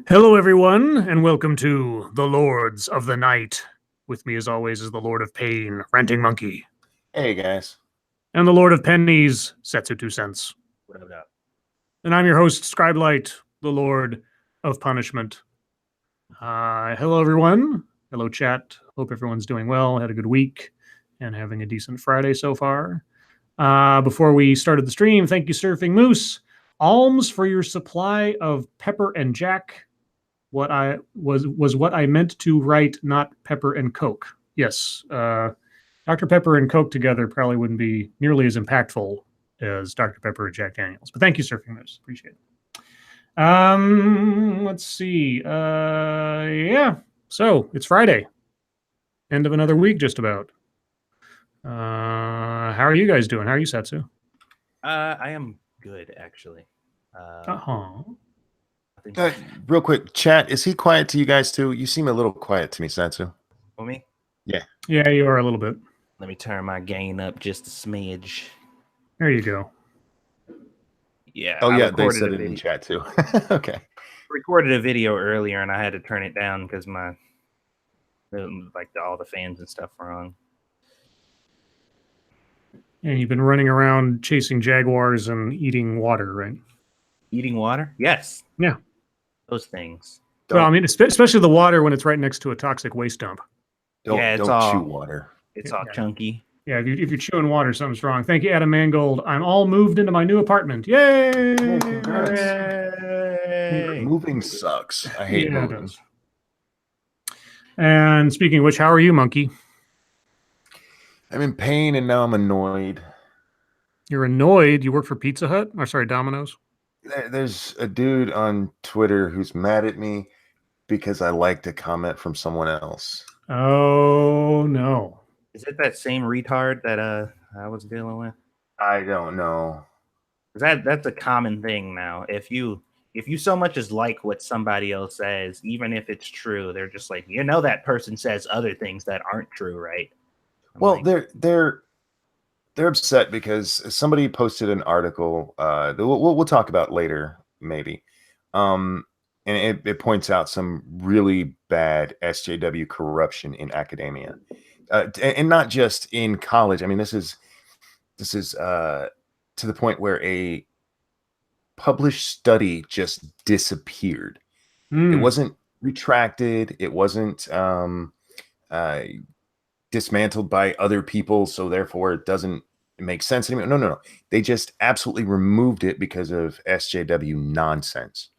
Hello, everyone, and welcome to the Lords of the Night. With me, as always, is the Lord of Pain, Ranting Monkey, Hey guys. and the Lord of Pennies, Setsu 2 cents. What up? And I'm your host, Scribe, the Lord of Punishment. Hello, everyone. Hello, chat. Hope everyone's doing well, had a good week, and having a decent Friday so far. Before we started the stream, thank you, Surfing Moose. Alms for your supply of pepper and jack. What I was what I meant to write, not pepper and Coke. Yes, Dr. Pepper and Coke together probably wouldn't be nearly as impactful as Dr. Pepper and Jack Daniels. But thank you, Surfing Moose. Appreciate it. Let's see. Yeah. So it's Friday, end of another week, just about. How are you guys doing? How are you, Satsu? I am good, actually. Real quick, chat, is he quiet to you guys too? You seem a little quiet to me, Satsu. For me? Yeah. Yeah, you are a little bit. Let me turn my gain up just a smidge. There you go. Yeah. Oh, yeah, they said it in chat too. Okay. Recorded a video earlier and I had to turn it down because all the fans and stuff were on. And you've been running around chasing jaguars and eating water, right? Eating water? Yes. Yeah. Those things. Well, I mean, especially the water when it's right next to a toxic waste dump. Don't chew water. It's all chunky. Yeah, if you're chewing water, something's wrong. Thank you, Adam Mangold. I'm all moved into my new apartment. Yay! Oh, congrats. Yay! Moving sucks. I hate moving. And speaking of which, how are you, Monkey? I'm in pain and now I'm annoyed. You're annoyed? You work for Pizza Hut? Or sorry, Domino's? There's a dude on Twitter who's mad at me because I liked a comment from someone else. Oh, no. Is it that same retard that I was dealing with? I don't know. That's a common thing now. If you so much as like what somebody else says, even if it's true, they're just like, that person says other things that aren't true, right? They're upset because somebody posted an article that we'll talk about later, maybe. And it points out some really bad SJW corruption in academia, and not just in college. I mean, this is to the point where a published study just disappeared. It wasn't retracted. It wasn't dismantled by other people, so therefore it doesn't make sense anymore. No. They just absolutely removed it because of SJW nonsense,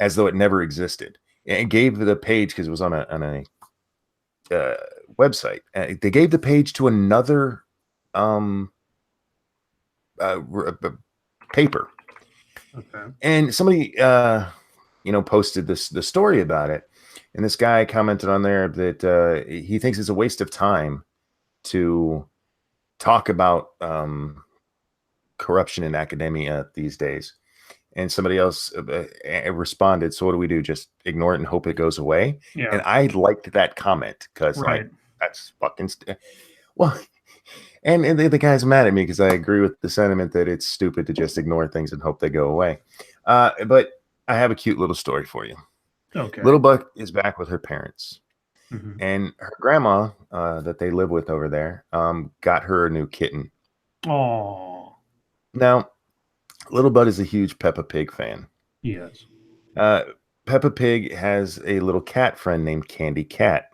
as though it never existed. And gave the page, because it was on a website. They gave the page to another paper. Okay. And somebody posted the story about it. And this guy commented on there that he thinks it's a waste of time to talk about corruption in academia these days. And somebody else responded, so what do we do? Just ignore it and hope it goes away? Yeah. And I liked that comment because that's fucking... Well, and the guy's mad at me because I agree with the sentiment that it's stupid to just ignore things and hope they go away. But I have a cute little story for you. Okay. Little Buck is back with her parents, and her grandma that they live with over there got her a new kitten. Oh. Now, Little Bud is a huge Peppa Pig fan. Yes. Peppa Pig has a little cat friend named Candy Cat.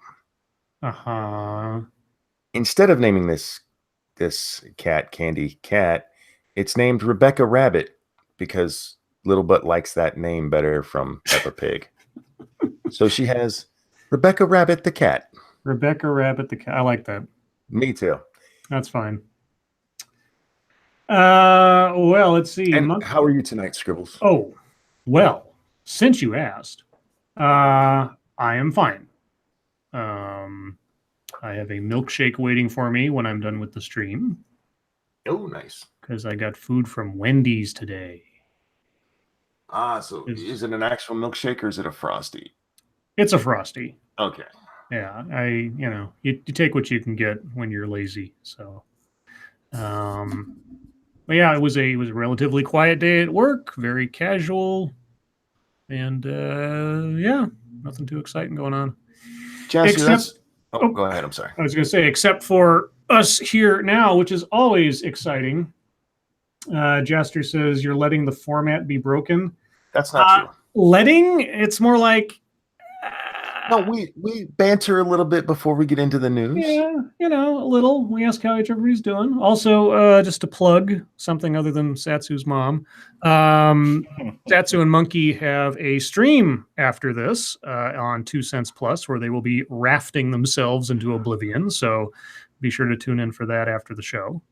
Instead of naming this cat Candy Cat, it's named Rebecca Rabbit because Little Butt likes that name better from Peppa Pig. So she has Rebecca Rabbit the cat. Rebecca Rabbit the cat. I like that. Me too. That's fine. Well, let's see. And how are you tonight, Scribbles? Oh, well, since you asked, I am fine. I have a milkshake waiting for me when I'm done with the stream. Oh, nice. Because I got food from Wendy's today. So is it an actual milkshake or is it a Frosty? It's a Frosty. Okay. Yeah, you take what you can get when you're lazy. So, but yeah, it was a relatively quiet day at work, very casual. And yeah, nothing too exciting going on. Jasper, go ahead. I'm sorry. I was going to say, except for us here now, which is always exciting. Jaster says you're letting the format be broken. That's not true. Letting? It's more like... No, we banter a little bit before we get into the news. Yeah, a little. We ask how everybody's doing. Also, just to plug something other than Satsu's mom, Satsu and Monkey have a stream after this on 2 Cents Plus, where they will be rafting themselves into oblivion. So be sure to tune in for that after the show.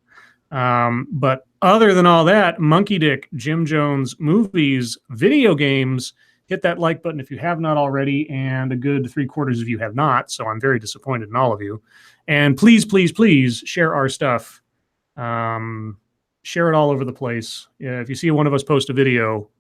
But other than all that, Monkey Dick, Jim Jones, movies, video games, hit that like button if you have not already, and a good 3/4 of you have not, so I'm very disappointed in all of you. And please, please, please share our stuff. Share it all over the place. If you see one of us post a video,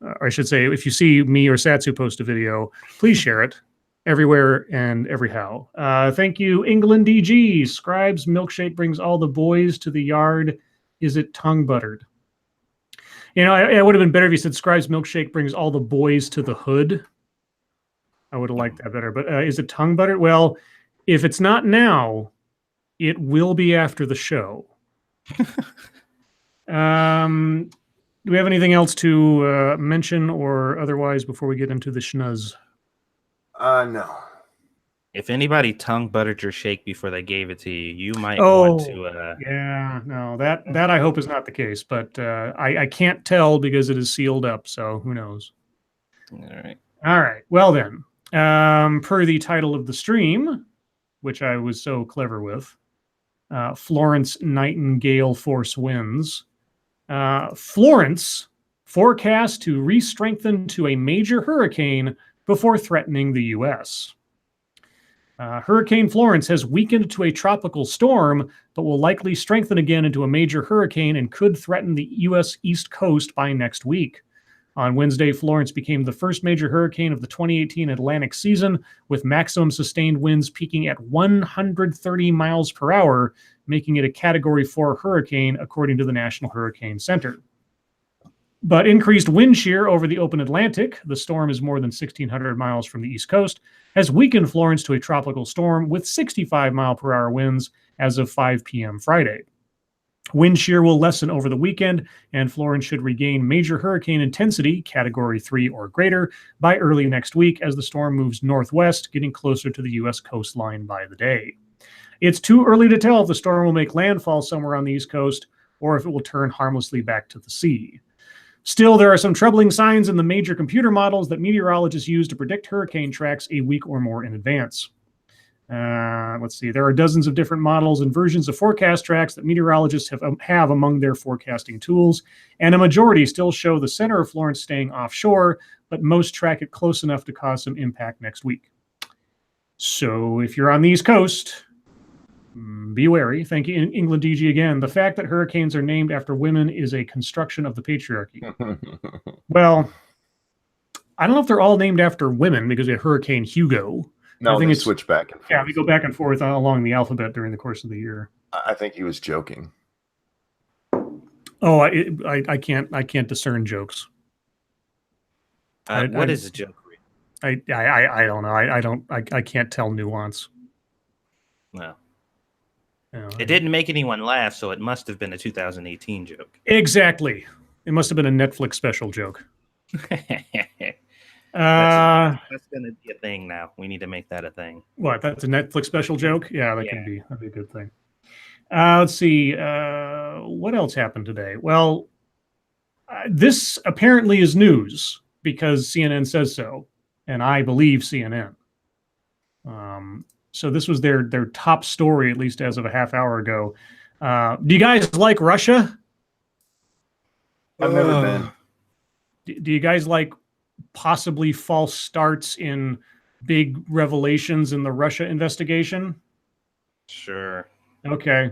or I should say, if you see me or Satsu post a video, please share it everywhere and everyhow. Thank you, England DG. Scribe's milkshake brings all the boys to the yard. Is it tongue buttered? It would have been better if you said Scribe's milkshake brings all the boys to the hood. I would have liked that better. But is it tongue buttered? Well, if it's not now, it will be after the show. Do we have anything else to mention or otherwise before we get into the schnuzz? No. If anybody tongue buttered your shake before they gave it to you, you might want to. Yeah, no, that I hope is not the case, but I can't tell because it is sealed up, so who knows? All right. Well then, per the title of the stream, which I was so clever with, Florence Nightengale-force wins. Florence forecast to re-strengthen to a major hurricane before threatening the U.S. Hurricane Florence has weakened to a tropical storm, but will likely strengthen again into a major hurricane and could threaten the U.S. East Coast by next week. On Wednesday, Florence became the first major hurricane of the 2018 Atlantic season, with maximum sustained winds peaking at 130 miles per hour, making it a Category 4 hurricane, according to the National Hurricane Center. But increased wind shear over the open Atlantic, the storm is more than 1,600 miles from the East Coast, has weakened Florence to a tropical storm with 65-mile-per-hour winds as of 5 p.m. Friday. Wind shear will lessen over the weekend, and Florence should regain major hurricane intensity, Category 3 or greater, by early next week as the storm moves northwest, getting closer to the U.S. coastline by the day. It's too early to tell if the storm will make landfall somewhere on the East Coast or if it will turn harmlessly back to the sea. Still, there are some troubling signs in the major computer models that meteorologists use to predict hurricane tracks a week or more in advance. Let's see. There are dozens of different models and versions of forecast tracks that meteorologists have among their forecasting tools, and a majority still show the center of Florence staying offshore, but most track it close enough to cause some impact next week. So if you're on the East Coast, be wary. Thank you, England DG again. The fact that hurricanes are named after women is a construction of the patriarchy. Well, I don't know if they're all named after women because we had Hurricane Hugo. No, they switch back and forth. Yeah, we go back and forth along the alphabet during the course of the year. I think he was joking. Oh, I can't discern jokes. What is a joke? I don't know. I can't tell nuance. No. It didn't make anyone laugh, so it must have been a 2018 joke. Exactly. It must have been a Netflix special joke. That's going to be a thing now. We need to make that a thing. What? That's a Netflix special joke? Yeah, that'd be a good thing. Let's see. What else happened today? Well, this apparently is news because CNN says so, and I believe CNN. So this was their top story, at least as of a half hour ago. Do you guys like Russia? I've never been. Do you guys like possibly false starts in big revelations in the Russia investigation? Sure. Okay.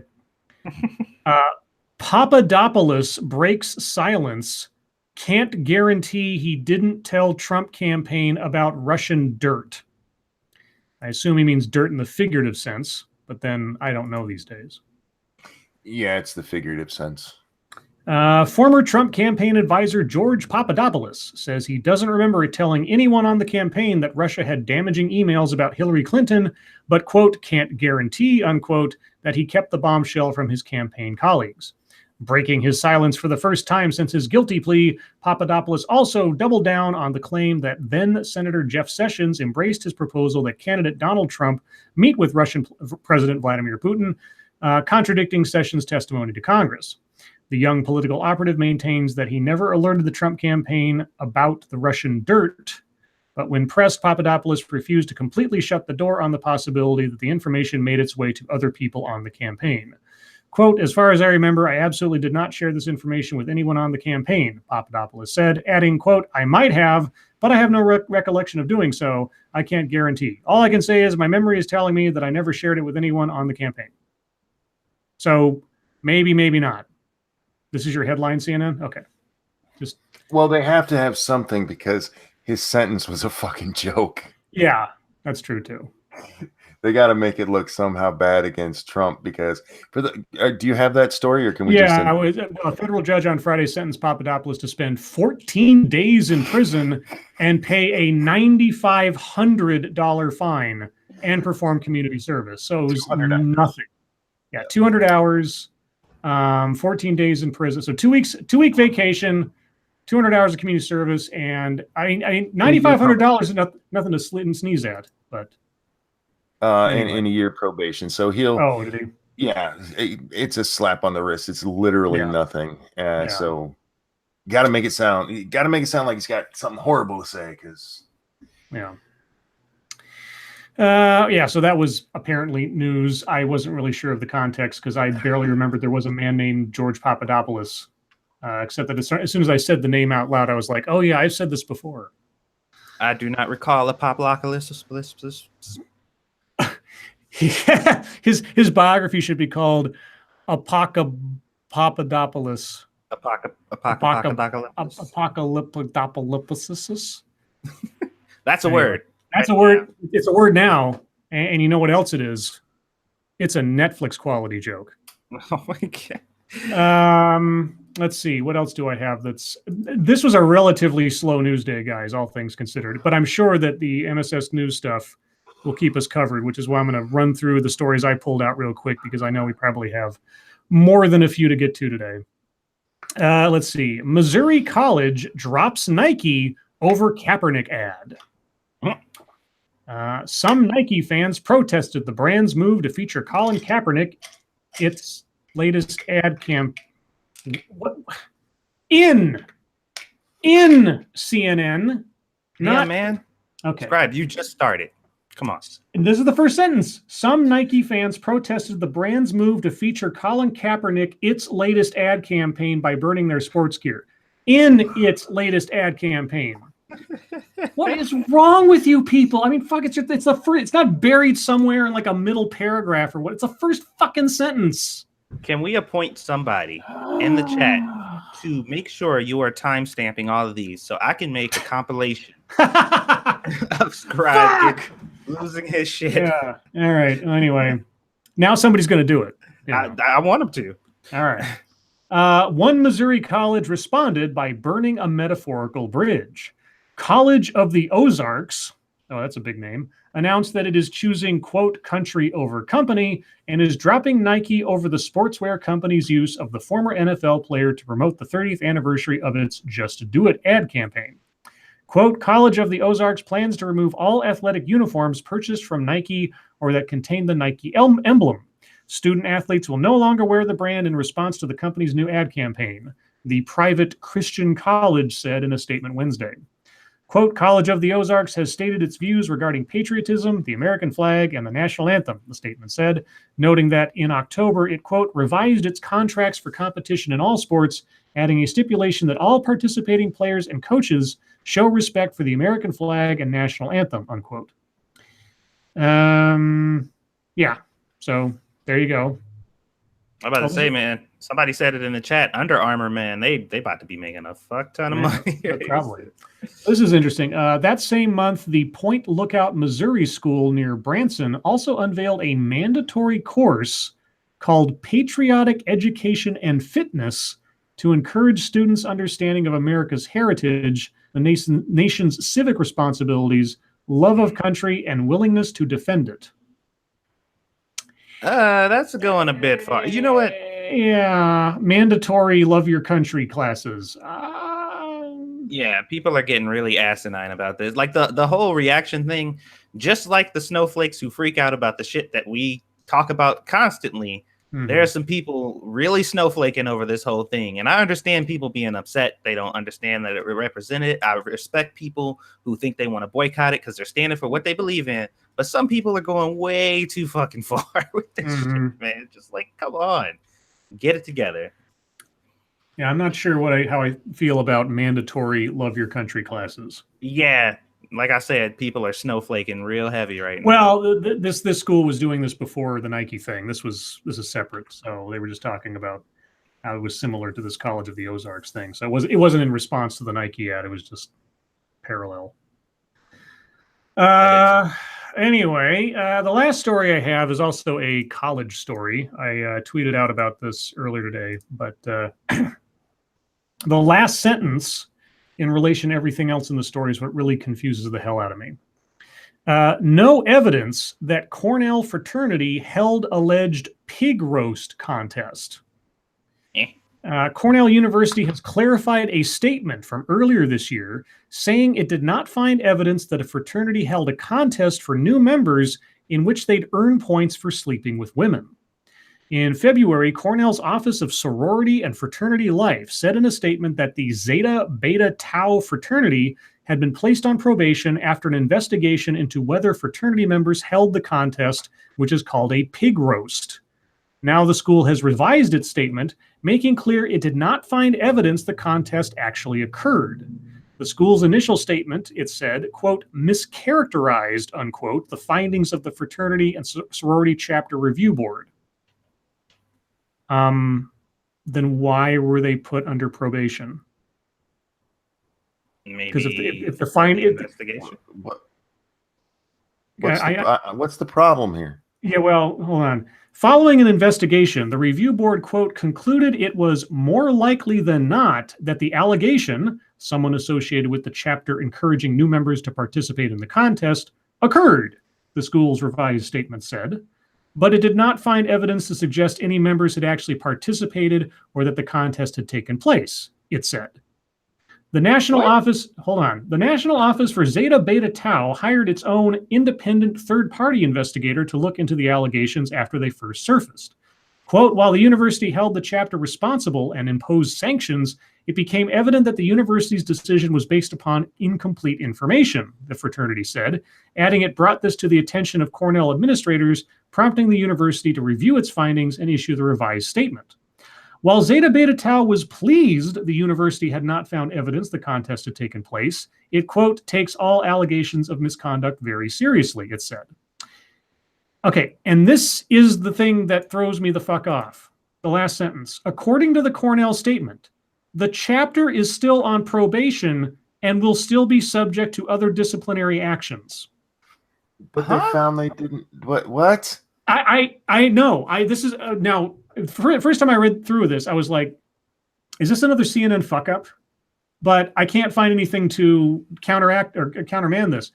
Papadopoulos breaks silence. Can't guarantee he didn't tell Trump campaign about Russian dirt. I assume he means dirt in the figurative sense, but then I don't know these days. Yeah, it's the figurative sense. Former Trump campaign advisor George Papadopoulos says he doesn't remember telling anyone on the campaign that Russia had damaging emails about Hillary Clinton, but, quote, can't guarantee, unquote, that he kept the bombshell from his campaign colleagues. Breaking his silence for the first time since his guilty plea, Papadopoulos also doubled down on the claim that then Senator Jeff Sessions embraced his proposal that candidate Donald Trump meet with Russian President Vladimir Putin, contradicting Sessions' testimony to Congress. The young political operative maintains that he never alerted the Trump campaign about the Russian dirt, but when pressed, Papadopoulos refused to completely shut the door on the possibility that the information made its way to other people on the campaign. Quote, as far as I remember, I absolutely did not share this information with anyone on the campaign, Papadopoulos said, adding, quote, I might have, but I have no recollection of doing so. I can't guarantee. All I can say is my memory is telling me that I never shared it with anyone on the campaign. So maybe, maybe not. This is your headline, CNN? Okay. Well, they have to have something because his sentence was a fucking joke. Yeah, that's true too. They got to make it look somehow bad against Trump because do you have that story or can we a federal judge on Friday sentenced Papadopoulos to spend 14 days in prison and pay a $9,500 fine and perform community service. So it was nothing. Yeah, 200 hours. 14 days in prison. So 2-week vacation, 200 hours of community service. And I mean, $9,500 is nothing to sneeze at, but. In a year probation. So he'll. Oh, did he? Yeah. It's a slap on the wrist. It's literally nothing. So you got to make it sound like he's got something horrible to say. So that was apparently news. I wasn't really sure of the context because I barely remembered there was a man named George Papadopoulos, except that as soon as I said the name out loud, I was like, oh, yeah, I've said this before. I do not recall a Papadopoulos. His biography should be called Papadopoulos. Apocalyptopolis. That's a word. That's a word. It's a word now. And you know what else it is? It's a Netflix quality joke. Oh my God. Let's see. What else do I have? This was a relatively slow news day, guys, all things considered. But I'm sure that the MSS News stuff will keep us covered, which is why I'm going to run through the stories I pulled out real quick because I know we probably have more than a few to get to today. Let's see. Missouri College drops Nike over Kaepernick ad. Some Nike fans protested the brand's move to feature Colin Kaepernick, its latest ad camp. What? In CNN. Man. Okay. Scribe, you just started. Come on. And this is the first sentence. Some Nike fans protested the brand's move to feature Colin Kaepernick, its latest ad campaign, by burning their sports gear. In its latest ad campaign. What is wrong with you people? I mean, fuck, it's not buried somewhere in like a middle paragraph or what. It's the first fucking sentence. Can we appoint somebody in the chat to make sure you are timestamping all of these so I can make a compilation of Scribe losing his shit? Yeah. All right. Anyway, now somebody's going to do it. I want him to. All right. One Missouri college responded by burning a metaphorical bridge. College of the Ozarks, oh, that's a big name, announced that it is choosing, quote, country over company and is dropping Nike over the sportswear company's use of the former NFL player to promote the 30th anniversary of its Just Do It ad campaign. Quote, College of the Ozarks plans to remove all athletic uniforms purchased from Nike or that contain the Nike emblem. Student athletes will no longer wear the brand in response to the company's new ad campaign, the private Christian college said in a statement Wednesday. Quote, College of the Ozarks has stated its views regarding patriotism, the American flag, and the national anthem, the statement said, noting that in October it, quote, revised its contracts for competition in all sports, adding a stipulation that all participating players and coaches show respect for the American flag and national anthem, unquote. Yeah, so there you go. I'm about to say, man, somebody said it in the chat. Under Armour, man, they about to be making a fuck ton of money. Probably. This is interesting. That same month, the Point Lookout, Missouri school near Branson also unveiled a mandatory course called Patriotic Education and Fitness to encourage students' understanding of America's heritage, the nation's civic responsibilities, love of country, and willingness to defend it. That's going a bit far. You know what? Yeah, mandatory love your country classes. Yeah, people are getting really asinine about this. Like the whole reaction thing, just like the snowflakes who freak out about the shit that we talk about constantly. There are some people really snowflaking over this whole thing. And I understand people being upset. They don't understand that it represented. I respect people who think they want to boycott it because they're standing for what they believe in. But some people are going way too fucking far with this shit, man. Just like, come on, get it together. Yeah, I'm not sure how I feel about mandatory love your country classes. Yeah, like I said, people are snowflaking real heavy right now. Well, this school was doing this before the Nike thing. This is separate, so they were just talking about how it was similar to this College of the Ozarks thing. So it wasn't in response to the Nike ad. It was just parallel. Anyway, the last story I have is also a college story. I tweeted out about this earlier today, but the last sentence in relation to everything else in the story is what really confuses the hell out of me. No evidence that Cornell fraternity held alleged pig roast contest. Cornell University has clarified a statement from earlier this year saying it did not find evidence that a fraternity held a contest for new members in which they'd earn points for sleeping with women. In February, Cornell's Office of Sorority and Fraternity Life said in a statement that the Zeta Beta Tau fraternity had been placed on probation after an investigation into whether fraternity members held the contest, which is called a pig roast. Now the school has revised its statement, making clear it did not find evidence the contest actually occurred. The school's initial statement, it said, quote, mischaracterized, unquote, the findings of the fraternity and sorority chapter review board. Then why were they put under probation? Maybe if the investigation. What's the problem here? Yeah, well, hold on. Following an investigation, the review board, quote, concluded it was more likely than not that the allegation, someone associated with the chapter encouraging new members to participate in the contest, occurred, the school's revised statement said. But it did not find evidence to suggest any members had actually participated or that the contest had taken place, it said. The National Office for Zeta Beta Tau hired its own independent third-party investigator to look into the allegations after they first surfaced. Quote, while the university held the chapter responsible and imposed sanctions, it became evident that the university's decision was based upon incomplete information, the fraternity said, adding it brought this to the attention of Cornell administrators, prompting the university to review its findings and issue the revised statement. While Zeta Beta Tau was pleased the university had not found evidence the contest had taken place, it, quote, takes all allegations of misconduct very seriously, it said. Okay, and this is the thing that throws me the fuck off. The last sentence. According to the Cornell statement, the chapter is still on probation and will still be subject to other disciplinary actions. But they found they didn't. What? I know. This is now. First time I read through this, I was like, "Is this another CNN fuck up?" But I can't find anything to counteract or countermand this.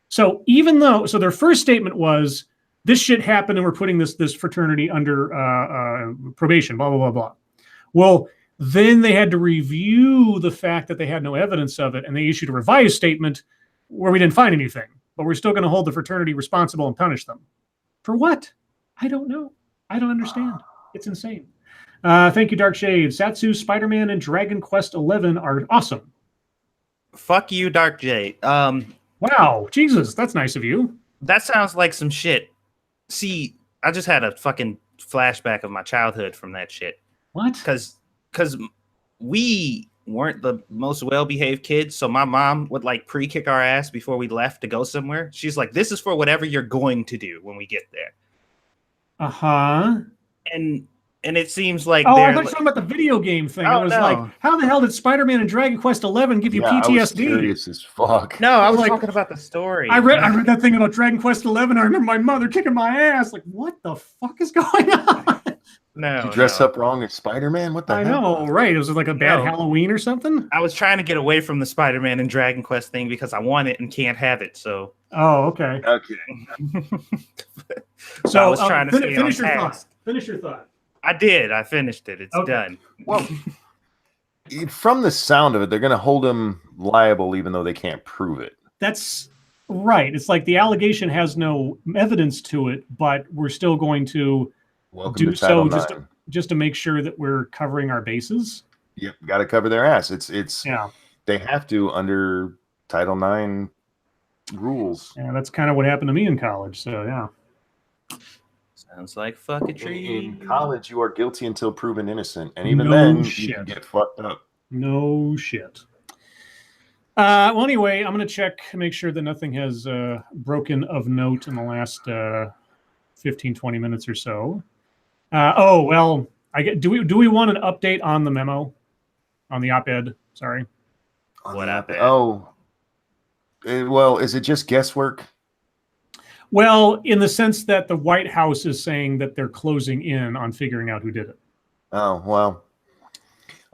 So even though, their first statement was, "This shit happened, and we're putting this fraternity under probation." Blah blah blah blah. Well, then they had to review the fact that they had no evidence of it, and they issued a revised statement where we didn't find anything, but we're still going to hold the fraternity responsible and punish them. For what? I don't know. I don't understand. It's insane. Thank you, Dark Shade. Satsu, Spider-Man, and Dragon Quest XI are awesome. Fuck you, Dark Jade. Wow, Jesus, that's nice of you. That sounds like some shit. See, I just had a fucking flashback of my childhood from that shit. What? Because we weren't the most well-behaved kids, so my mom would like pre-kick our ass before we left to go somewhere. She's like, "This is for whatever you're going to do when we get there." And it seems like I thought you were talking about the video game thing. I was like, how the hell did Spider-Man and Dragon Quest XI give you PTSD? I was curious as fuck. No, I was talking about the story. I read that thing about Dragon Quest XI. I remember my mother kicking my ass. Like, what the fuck is going on? No. Did you dress up wrong as Spider-Man? What the I hell? know, right? Was it like a bad No. Halloween or something? I was trying to get away from the Spider-Man and Dragon Quest thing because I want it and can't have it. So, Oh, okay. Okay. so I was trying to stay on finish your thought. task. Finish your thought. I did. I finished it. It's Okay. done. Well, from the sound of it, they're going to hold him liable even though they can't prove it. That's right. It's like the allegation has no evidence to it, but we're still going to Welcome do to Title so IX. just to make sure that we're covering our bases. Yep, got to cover their ass. It's Yeah. They have to under Title IX rules. Yeah, that's kind of what happened to me in college. So yeah. Sounds like fuck a tree. In college, you are guilty until proven innocent, and even No then, shit. you can get fucked up. No shit. Well, anyway, I'm going to check, make sure that nothing has broken of note in the last 15, 20 minutes or so. Well, do we want an update on the memo, on the op-ed? Sorry. What op-ed? Oh, well, is it just guesswork? Well, in the sense that the White House is saying that they're closing in on figuring out who did it. Oh, well,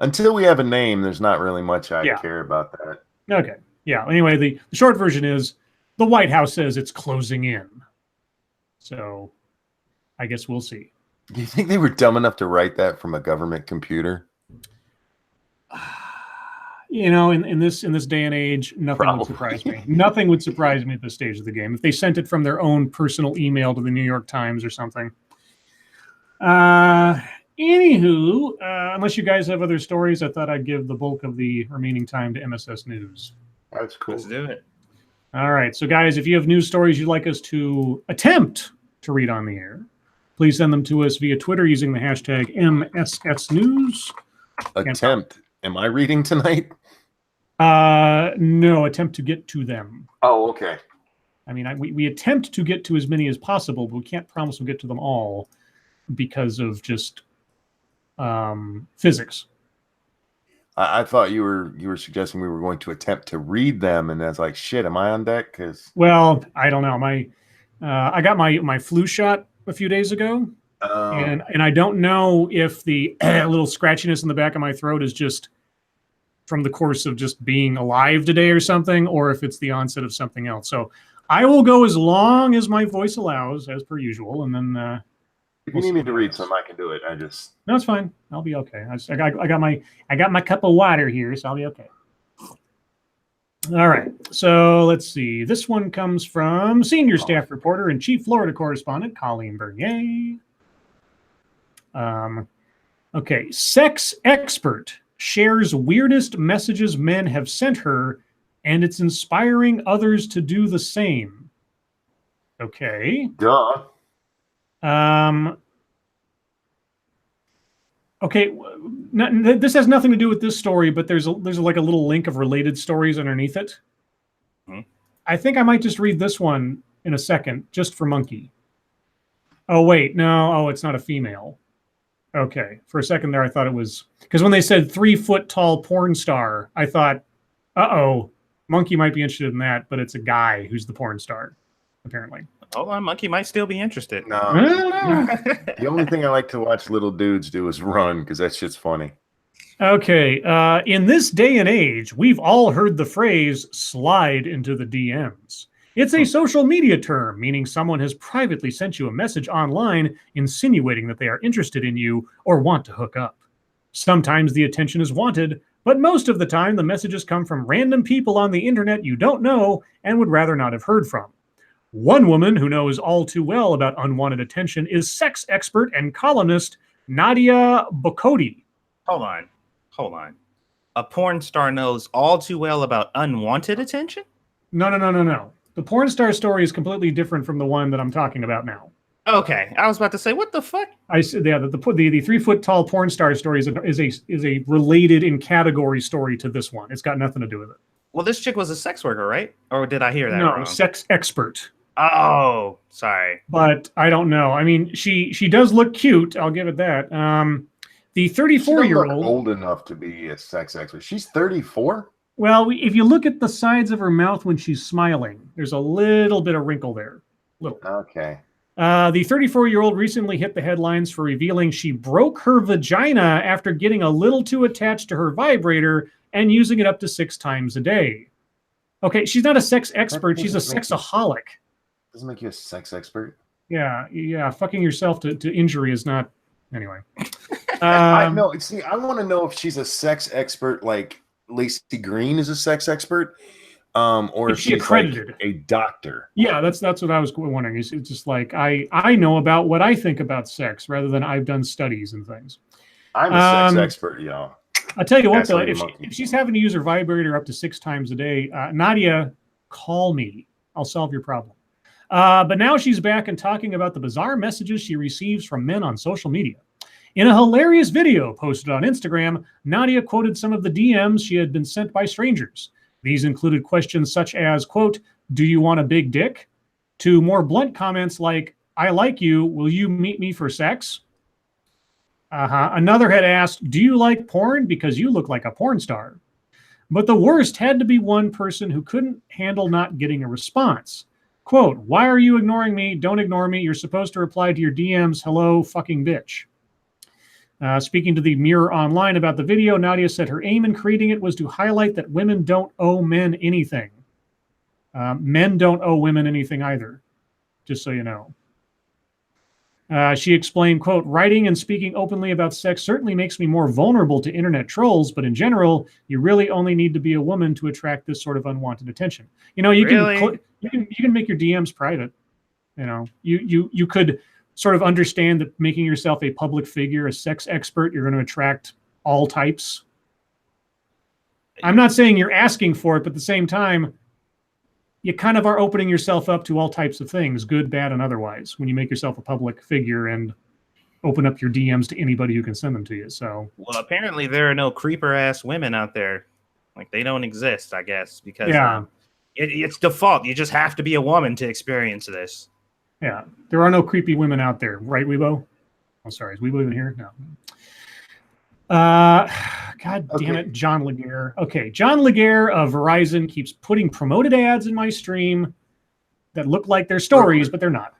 until we have a name, there's not really much I care about that. Okay. Yeah. Anyway, the short version is the White House says it's closing in. So I guess we'll see. Do you think they were dumb enough to write that from a government computer? You know, in this day and age, nothing would surprise me. Nothing would surprise me at this stage of the game. If they sent it from their own personal email to the New York Times or something. Anywho, unless you guys have other stories, I thought I'd give the bulk of the remaining time to MSS News. That's cool. Let's do it. All right. So, guys, if you have news stories you'd like us to attempt to read on the air, please send them to us via Twitter using the hashtag MSSNews. Attempt. Am I reading tonight? No, attempt to get to them. Oh, okay. I mean, we attempt to get to as many as possible, but we can't promise we'll get to them all because of just physics. I thought you were suggesting we were going to attempt to read them, and that's like, shit, am I on deck? Because Well, I don't know. I got my flu shot a few days ago, and I don't know if the little scratchiness in the back of my throat is just from the course of just being alive today or something, or if it's the onset of something else. So I will go as long as my voice allows, as per usual, and then if you need me to read some, I can do it. No, it's fine. I'll be okay. I got my cup of water here, so I'll be okay. All right. So let's see. This one comes from senior staff reporter and chief Florida correspondent Colleen Bernier. Okay. Sex expert shares weirdest messages men have sent her, and it's inspiring others to do the same. Okay. Duh. Okay, this has nothing to do with this story, but there's like a little link of related stories underneath it. Hmm. I think I might just read this one in a second, just for Monkey. Oh, wait, no. Oh, it's not a female. Okay, for a second there, I thought it was... Because when they said 3-foot-tall porn star, I thought, uh-oh, Monkey might be interested in that, but it's a guy who's the porn star, apparently. Hold on, Monkey might still be interested. No. The only thing I like to watch little dudes do is run, because that shit's funny. Okay, in this day and age, we've all heard the phrase slide into the DMs. It's a social media term, meaning someone has privately sent you a message online insinuating that they are interested in you or want to hook up. Sometimes the attention is wanted, but most of the time the messages come from random people on the internet you don't know and would rather not have heard from. One woman who knows all too well about unwanted attention is sex expert and columnist Nadia Bocotti. Hold on. A porn star knows all too well about unwanted attention? No. The porn star story is completely different from the one that I'm talking about now. Okay, I was about to say, what the fuck? I said, yeah, the 3-foot-tall porn star story is a related in category story to this one. It's got nothing to do with it. Well, this chick was a sex worker, right? Or did I hear that No, wrong? sex expert. Oh, sorry. But I don't know. I mean, she does look cute. I'll give it that. The 34-year-old, old enough to be a sex expert. She's 34. Well, if you look at the sides of her mouth when she's smiling, there's a little bit of wrinkle there. Little. Okay. The 34-year-old recently hit the headlines for revealing she broke her vagina after getting a little too attached to her vibrator and using it up to 6 times a day. Okay, she's not a sex expert. She's a sexaholic. Doesn't make you a sex expert. Yeah. Fucking yourself to injury is not. Anyway. I want to know if she's a sex expert, like Lacey Green is a sex expert, or if she's accredited, like a doctor. Yeah, that's what I was wondering. It's just like I know about what I think about sex rather than I've done studies and things. I'm a sex expert, y'all. I'll tell you what, though, if she's having to use her vibrator up to 6 times a day, Nadia, call me. I'll solve your problem. But now she's back and talking about the bizarre messages she receives from men on social media. In a hilarious video posted on Instagram, Nadia quoted some of the DMs she had been sent by strangers. These included questions such as, quote, "Do you want a big dick?" to more blunt comments like, "I like you. Will you meet me for sex?" Another had asked, "Do you like porn? Because you look like a porn star." But the worst had to be one person who couldn't handle not getting a response. Quote, "Why are you ignoring me? Don't ignore me. You're supposed to reply to your DMs. Hello, fucking bitch." Speaking to the Mirror Online about the video, Nadia said her aim in creating it was to highlight that women don't owe men anything. Men don't owe women anything either, just so you know. She explained, quote, "Writing and speaking openly about sex certainly makes me more vulnerable to internet trolls, but in general, you really only need to be a woman to attract this sort of unwanted attention." You know, you can make your DMs private. You know, you could sort of understand that making yourself a public figure, a sex expert, you're going to attract all types. I'm not saying you're asking for it, but at the same time, you kind of are opening yourself up to all types of things, good, bad, and otherwise, when you make yourself a public figure and open up your DMs to anybody who can send them to you. So, well, apparently there are no creeper-ass women out there. Like, they don't exist, I guess, because it's default. You just have to be a woman to experience this. Yeah, there are no creepy women out there, right, Weibo? Oh, sorry, is Weibo even here? No. God damn it, John Laguerre. Okay, John Laguerre of Verizon keeps putting promoted ads in my stream that look like they're stories, but they're not.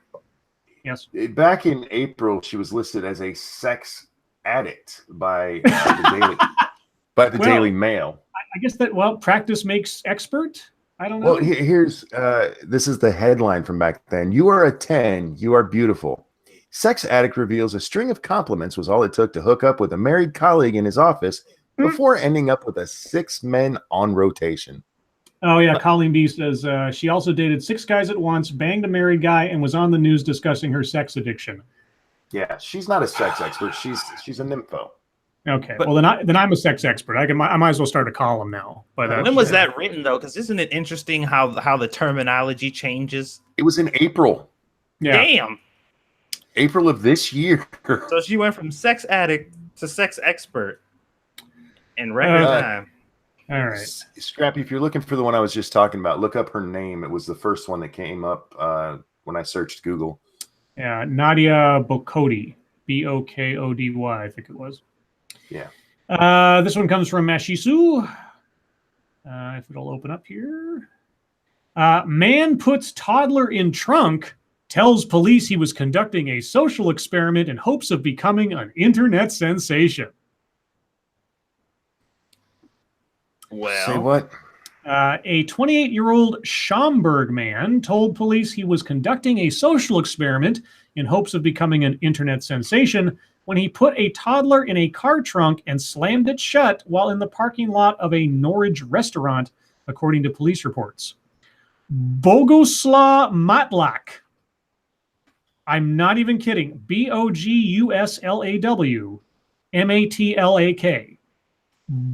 Yes. Back in April, she was listed as a sex addict by the Daily Mail. I guess that, practice makes expert. I don't know. Well, here's this is the headline from back then. "You are a 10. You are beautiful. Sex addict reveals a string of compliments was all it took to hook up with a married colleague in his office before ending up with 6 men on rotation." Oh, yeah. Colleen B says she also dated 6 guys at once, banged a married guy, and was on the news discussing her sex addiction. Yeah, she's not a sex expert. She's a nympho. Okay, well then I'm a sex expert. I might as well start a column now. But when was that written though? Because isn't it interesting how the terminology changes? It was in April. Yeah. Damn. April of this year. So she went from sex addict to sex expert in record time. All right, Scrappy, if you're looking for the one I was just talking about, look up her name. It was the first one that came up when I searched Google. Yeah, Nadia Bokody, Bokody, I think it was. Yeah. This one comes from Mashisu. If it'll open up here. Man puts toddler in trunk, tells police he was conducting a social experiment in hopes of becoming an internet sensation. Well, say what? A 28-year-old Schaumburg man told police he was conducting a social experiment in hopes of becoming an internet sensation when he put a toddler in a car trunk and slammed it shut while in the parking lot of a Norwich restaurant, according to police reports. Boguslaw Matlak. I'm not even kidding. Boguslaw Matlak.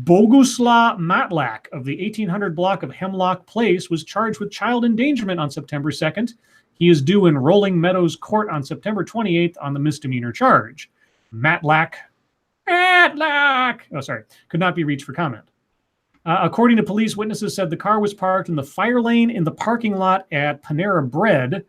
Boguslaw Matlak of the 1800 block of Hemlock Place was charged with child endangerment on September 2nd. He is due in Rolling Meadows Court on September 28th on the misdemeanor charge. Matlak, could not be reached for comment. According to police, witnesses said the car was parked in the fire lane in the parking lot at Panera Bread.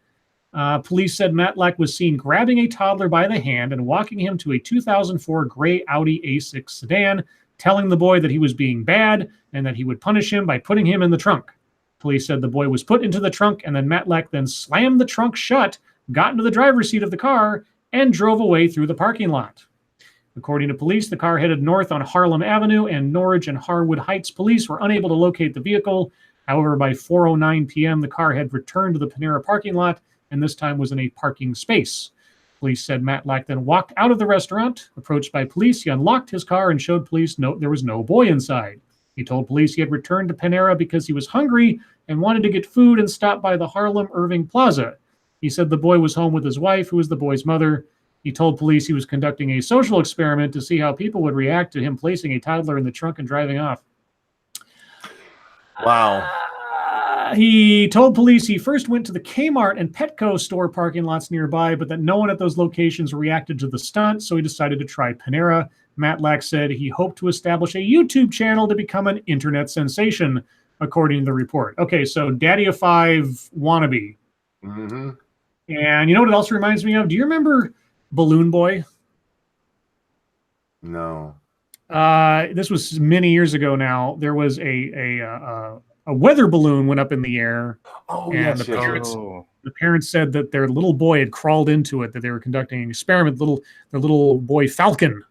Police said Matlak was seen grabbing a toddler by the hand and walking him to a 2004 gray Audi A6 sedan, telling the boy that he was being bad and that he would punish him by putting him in the trunk. Police said the boy was put into the trunk and then Matlak then slammed the trunk shut got into the driver's seat of the car, and drove away through the parking lot. According to police, the car headed north on Harlem Avenue, and Norwich and Harwood Heights police were unable to locate the vehicle. However, by 4:09 p.m., the car had returned to the Panera parking lot, and this time was in a parking space. Police said Matlack then walked out of the restaurant. Approached by police, he unlocked his car and showed police there was no boy inside. He told police he had returned to Panera because he was hungry and wanted to get food and stopped by the Harlem Irving Plaza. He said the boy was home with his wife, who was the boy's mother. He told police he was conducting a social experiment to see how people would react to him placing a toddler in the trunk and driving off. Wow. He told police he first went to the Kmart and Petco store parking lots nearby, but that no one at those locations reacted to the stunt, so he decided to try Panera. Matlack said he hoped to establish a YouTube channel to become an internet sensation, according to the report. Okay, so Daddy of Five wannabe. Mm-hmm. And you know what it also reminds me of? Do you remember Balloon Boy? No. This was many years ago now. There was a weather balloon went up in the air. Oh, and yes. The parents said that their little boy had crawled into it, that they were conducting an experiment. Their little boy Falcon.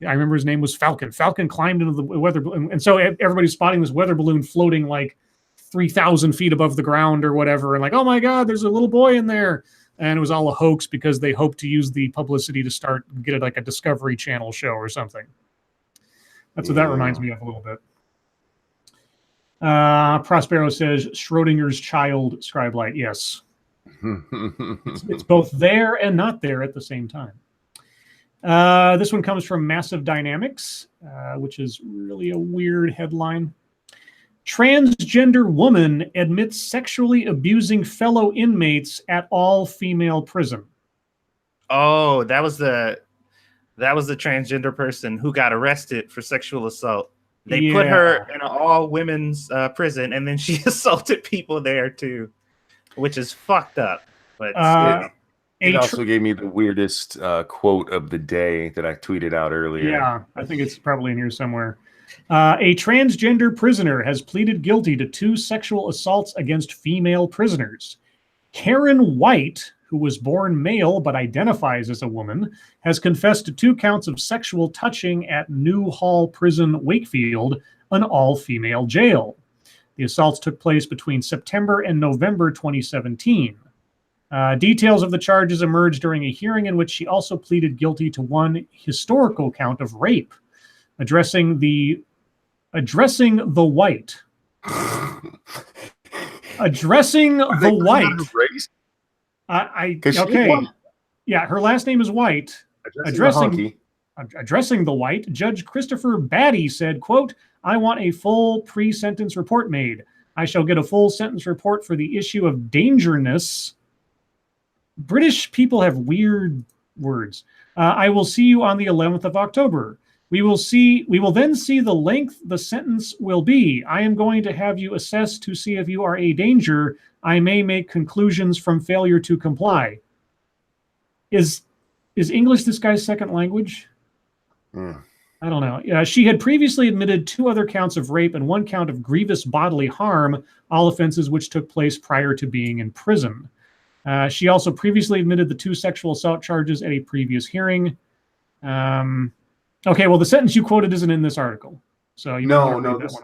I remember his name was Falcon. Falcon climbed into the weather balloon. And so everybody's spotting this weather balloon floating like 3,000 feet above the ground or whatever. And like, oh my God, there's a little boy in there. And it was all a hoax because they hoped to use the publicity to get it like a Discovery Channel show or something. That's what that reminds me of a little bit. Prospero says, Schrodinger's child, Scribe Light. Yes. It's both there and not there at the same time. This one comes from Massive Dynamics, which is really a weird headline. Transgender woman admits sexually abusing fellow inmates at all-female prison. Oh, that was the transgender person who got arrested for sexual assault. They put her in an all-women's prison, and then she assaulted people there too, which is fucked up. But it also gave me the weirdest quote of the day that I tweeted out earlier. Yeah, I think it's probably in here somewhere. A transgender prisoner has pleaded guilty to 2 sexual assaults against female prisoners. Karen White, who was born male but identifies as a woman, has confessed to 2 counts of sexual touching at New Hall Prison, Wakefield, an all-female jail. The assaults took place between September and November 2017. Details of the charges emerged during a hearing in which she also pleaded guilty to 1 historical count of rape. Addressing the white. Addressing the white. Okay. Yeah, her last name is White. Addressing the white, Judge Christopher Batty said, quote, I want a full pre-sentence report made. I shall get a full sentence report for the issue of dangerousness. British people have weird words. I will see you on the 11th of October. We will then see the length the sentence will be. I am going to have you assessed to see if you are a danger. I may make conclusions from failure to comply. Is English this guy's second language? I don't know. She had previously admitted 2 other counts of rape and 1 count of grievous bodily harm, all offenses which took place prior to being in prison. She also previously admitted the 2 sexual assault charges at a previous hearing. Okay, well, the sentence you quoted isn't in this article, so you no, this is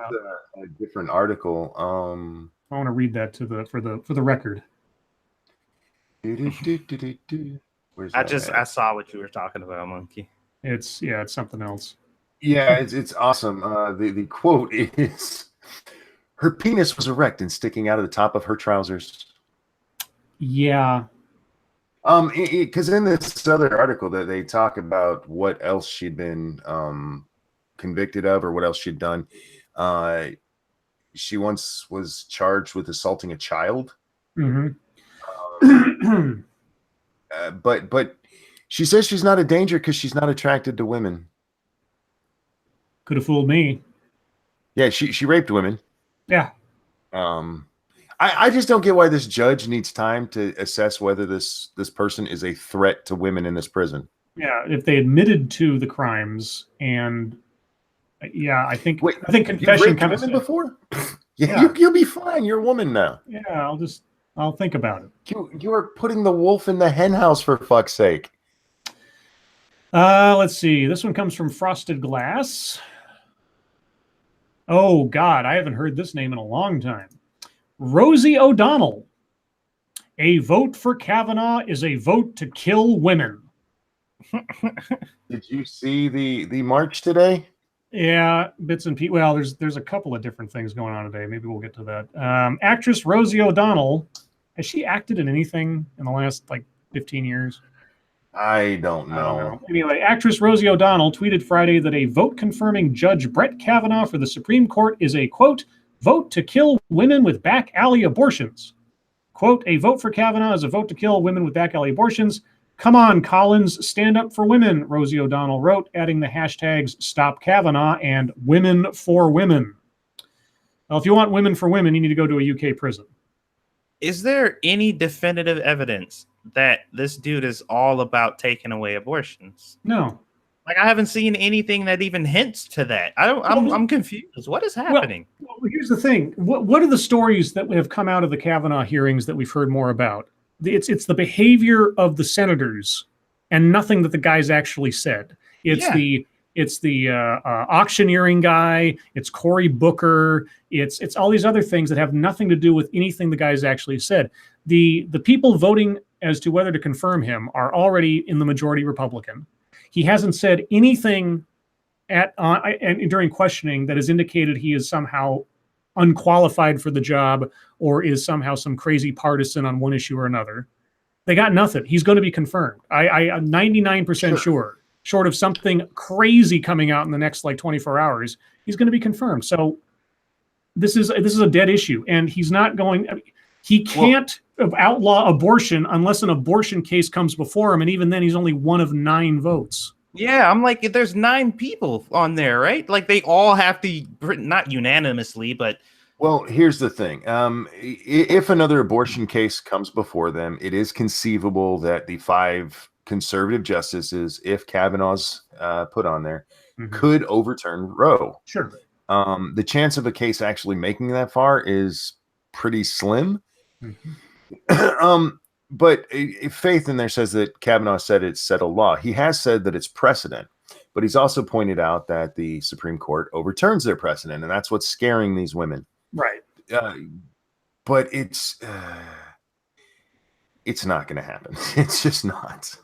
a different article. I want to read that for the record. I saw what you were talking about, Monkey. It's something else. Yeah, it's awesome. The quote is, her penis was erect and sticking out of the top of her trousers. Yeah. Because in this other article that they talk about what else she'd been convicted of or what else she'd done. She once was charged with assaulting a child. Mm-hmm. But she says she's not a danger because she's not attracted to women. Could have fooled me. Yeah, she raped women. Yeah. I just don't get why this judge needs time to assess whether this person is a threat to women in this prison. Yeah, if they admitted to the crimes, and I think confession you've raped women before. You'll be fine. You're a woman now. Yeah, I'll just I'll think about it. You are putting the wolf in the henhouse, for fuck's sake. Let's see. This one comes from Frosted Glass. Oh, God, I haven't heard this name in a long time. Rosie O'Donnell. A vote for Kavanaugh is a vote to kill women. Did you see the march today? Yeah, bits and pieces. Well, there's a couple of different things going on today. Maybe we'll get to that. Actress Rosie O'Donnell, has she acted in anything in the last, 15 years? I don't know. Anyway, actress Rosie O'Donnell tweeted Friday that a vote confirming Judge Brett Kavanaugh for the Supreme Court is a, quote, vote to kill women with back alley abortions. Quote, a vote for Kavanaugh is a vote to kill women with back alley abortions. Come on, Collins, stand up for women, Rosie O'Donnell wrote, adding the hashtags Stop Kavanaugh and Women for Women. Well, if you want women for women, you need to go to a UK prison. Is there any definitive evidence that this dude is all about taking away abortions? No. Like, I haven't seen anything that even hints to that. I'm confused. What is happening? Well, here's the thing. What are the stories that have come out of the Kavanaugh hearings that we've heard more about? It's the behavior of the senators and nothing that the guys actually said. It's the auctioneering guy. It's Cory Booker. It's all these other things that have nothing to do with anything the guys actually said. The people voting as to whether to confirm him are already in the majority Republican. He hasn't said anything during questioning that has indicated he is somehow unqualified for the job or is somehow some crazy partisan on one issue or another. They got nothing. He's going to be confirmed. I'm 99% sure, short of something crazy coming out in the next 24 hours, he's going to be confirmed. So this is a dead issue, and he's not going. He can't outlaw abortion unless an abortion case comes before him, and even then, he's only one of 9 votes. Yeah, I'm like, there's 9 people on there, right? Like, they all have to, not unanimously, but... Well, here's the thing. If another abortion case comes before them, it is conceivable that the 5 conservative justices, if Kavanaugh's put on there, could overturn Roe. Sure. The chance of a case actually making that far is pretty slim. But Faith in there says that Kavanaugh said it's settled law. He has said that it's precedent, but he's also pointed out that the Supreme Court overturns their precedent, and that's what's scaring these women. Right. But it's not going to happen. It's just not.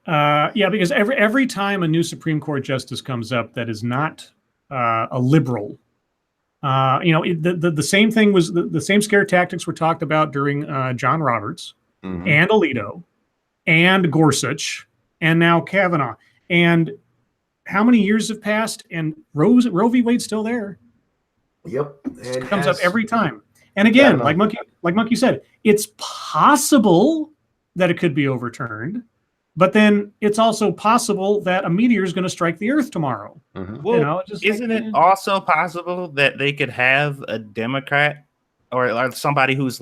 Yeah, because every time a new Supreme Court justice comes up that is not a liberal, the same thing was the same scare tactics were talked about during John Roberts and Alito and Gorsuch and now Kavanaugh. And how many years have passed? And Roe v. Wade's still there. Yep, it comes up every time. And again, like Monkey said, it's possible that it could be overturned, but then it's also possible that a meteor is going to strike the Earth tomorrow. Well, isn't it also possible that they could have a Democrat or somebody who's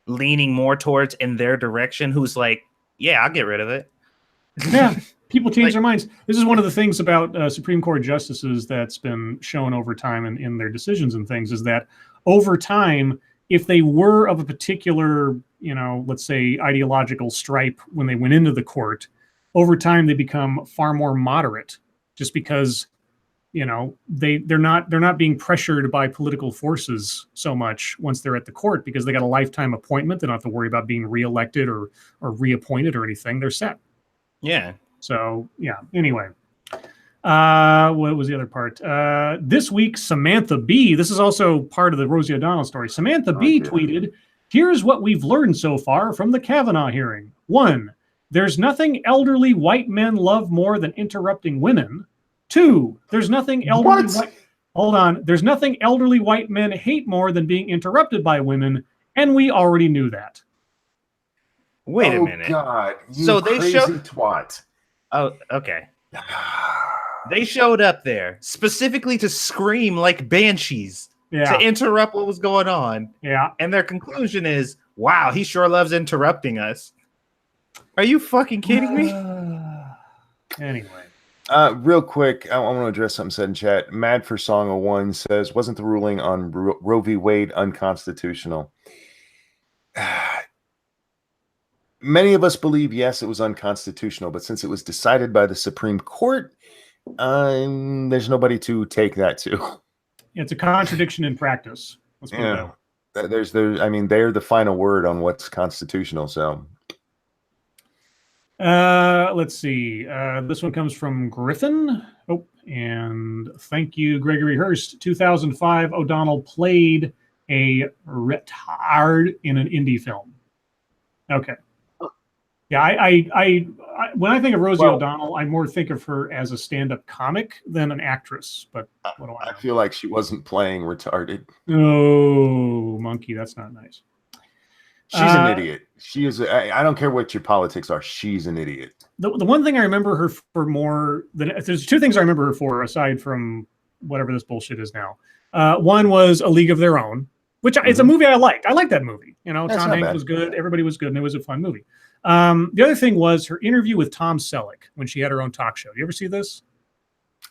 leaning more towards in their direction, who's like, yeah, I'll get rid of it. Yeah, people change their minds. This is one of the things about Supreme Court justices that's been shown over time in their decisions and things, is that over time, if they were of a particular, let's say ideological stripe when they went into the court, over time they become far more moderate, just because they're not being pressured by political forces so much once they're at the court, because they got a lifetime appointment. They don't have to worry about being reelected or reappointed or anything. They're set. Yeah. So yeah. Anyway, what was the other part? This week, Samantha B. This is also part of the Rosie O'Donnell story. Samantha B. tweeted, "Here's what we've learned so far from the Kavanaugh hearing. 1, there's nothing elderly white men love more than interrupting women. 2, there's nothing elderly there's nothing elderly white men hate more than being interrupted by women, and we already knew that." Wait a minute. God, so they showed twat. Oh, okay. They showed up there specifically to scream like banshees to interrupt what was going on. Yeah. And their conclusion is, wow, he sure loves interrupting us. Are you fucking kidding me? Anyway. Real quick, I want to address something said in chat. Mad for Song 01 says, wasn't the ruling on Roe v. Wade unconstitutional? Many of us believe, yes, it was unconstitutional, but since it was decided by the Supreme Court, there's nobody to take that to. It's a contradiction in practice. Let's put it that way. I mean, they're the final word on what's constitutional. So, let's see. This one comes from Griffin. Oh, and thank you, Gregory Hurst. 2005, O'Donnell played a retard in an indie film. Okay. Yeah, I when I think of Rosie O'Donnell, I more think of her as a stand-up comic than an actress. But what do I know? I feel like she wasn't playing retarded. Oh, monkey, that's not nice. She's an idiot. She is. I don't care what your politics are. She's an idiot. The one thing I remember her for more than there's two things I remember her for aside from whatever this bullshit is now. One was A League of Their Own, which it's a movie I liked. I liked that movie. You know, Tom Hanks was good. Everybody was good, and it was a fun movie. The other thing was her interview with Tom Selleck when she had her own talk show. You ever see this?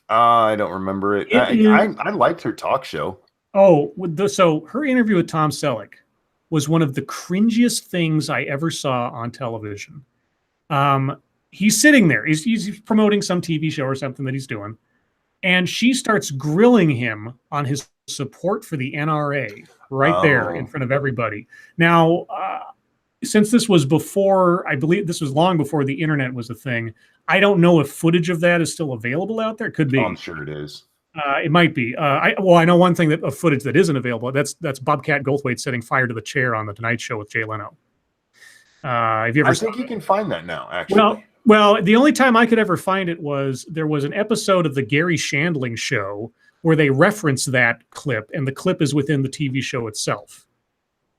I don't remember it. I liked her talk show. Oh, so her interview with Tom Selleck was one of the cringiest things I ever saw on television. He's sitting there. He's promoting some TV show or something that he's doing. And she starts grilling him on his support for the NRA right there in front of everybody. Now, since this was before, I believe this was long before the internet was a thing, I don't know if footage of that is still available out there. It could be. Oh, I'm sure it is. It might be. I know one thing of footage that isn't available. That's Bobcat Goldthwait setting fire to the chair on the Tonight Show with Jay Leno. Have you ever? I think you can find that now. Actually, well, the only time I could ever find it was there was an episode of the Gary Shandling Show where they reference that clip, and the clip is within the TV show itself.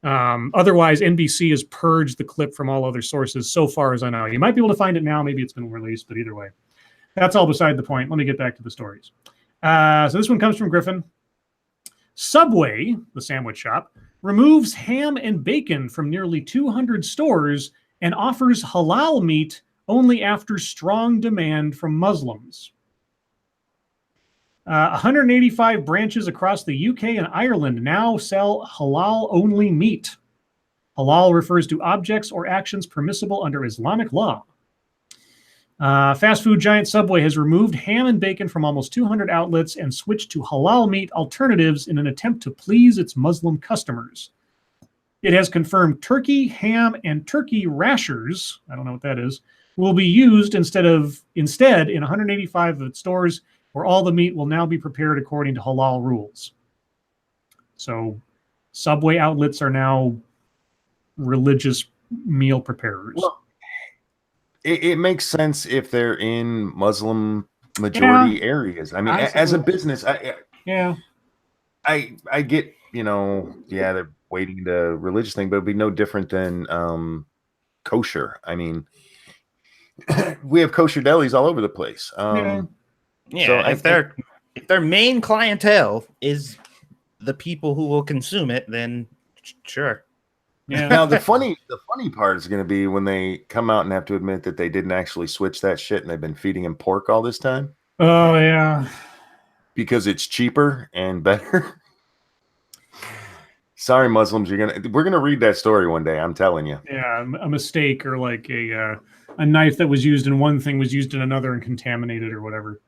Otherwise, NBC has purged the clip from all other sources, so far as I know. You might be able to find it now. Maybe it's been released, but either way, that's all beside the point. Let me get back to the stories. So this one comes from Griffin. Subway, the sandwich shop, removes ham and bacon from nearly 200 stores and offers halal meat only after strong demand from Muslims. 185 branches across the UK and Ireland now sell halal-only meat. Halal refers to objects or actions permissible under Islamic law. Fast food giant Subway has removed ham and bacon from almost 200 outlets and switched to halal meat alternatives in an attempt to please its Muslim customers. It has confirmed turkey, ham, and turkey rashers, I don't know what that is, will be used instead in 185 of its stores, where all the meat will now be prepared according to halal rules. So Subway outlets are now religious meal preparers. Well, it makes sense if they're in Muslim majority areas. I mean, as a business, I get, they're waiting the religious thing, but it'd be no different than kosher. I mean, we have kosher delis all over the place. So if their main clientele is the people who will consume it, then sure. Yeah. Now the funny part is going to be when they come out and have to admit that they didn't actually switch that shit and they've been feeding him pork all this time. Oh yeah, because it's cheaper and better. Sorry, Muslims, we're gonna read that story one day. I'm telling you. Yeah, a mistake or like a knife that was used in one thing was used in another and contaminated or whatever.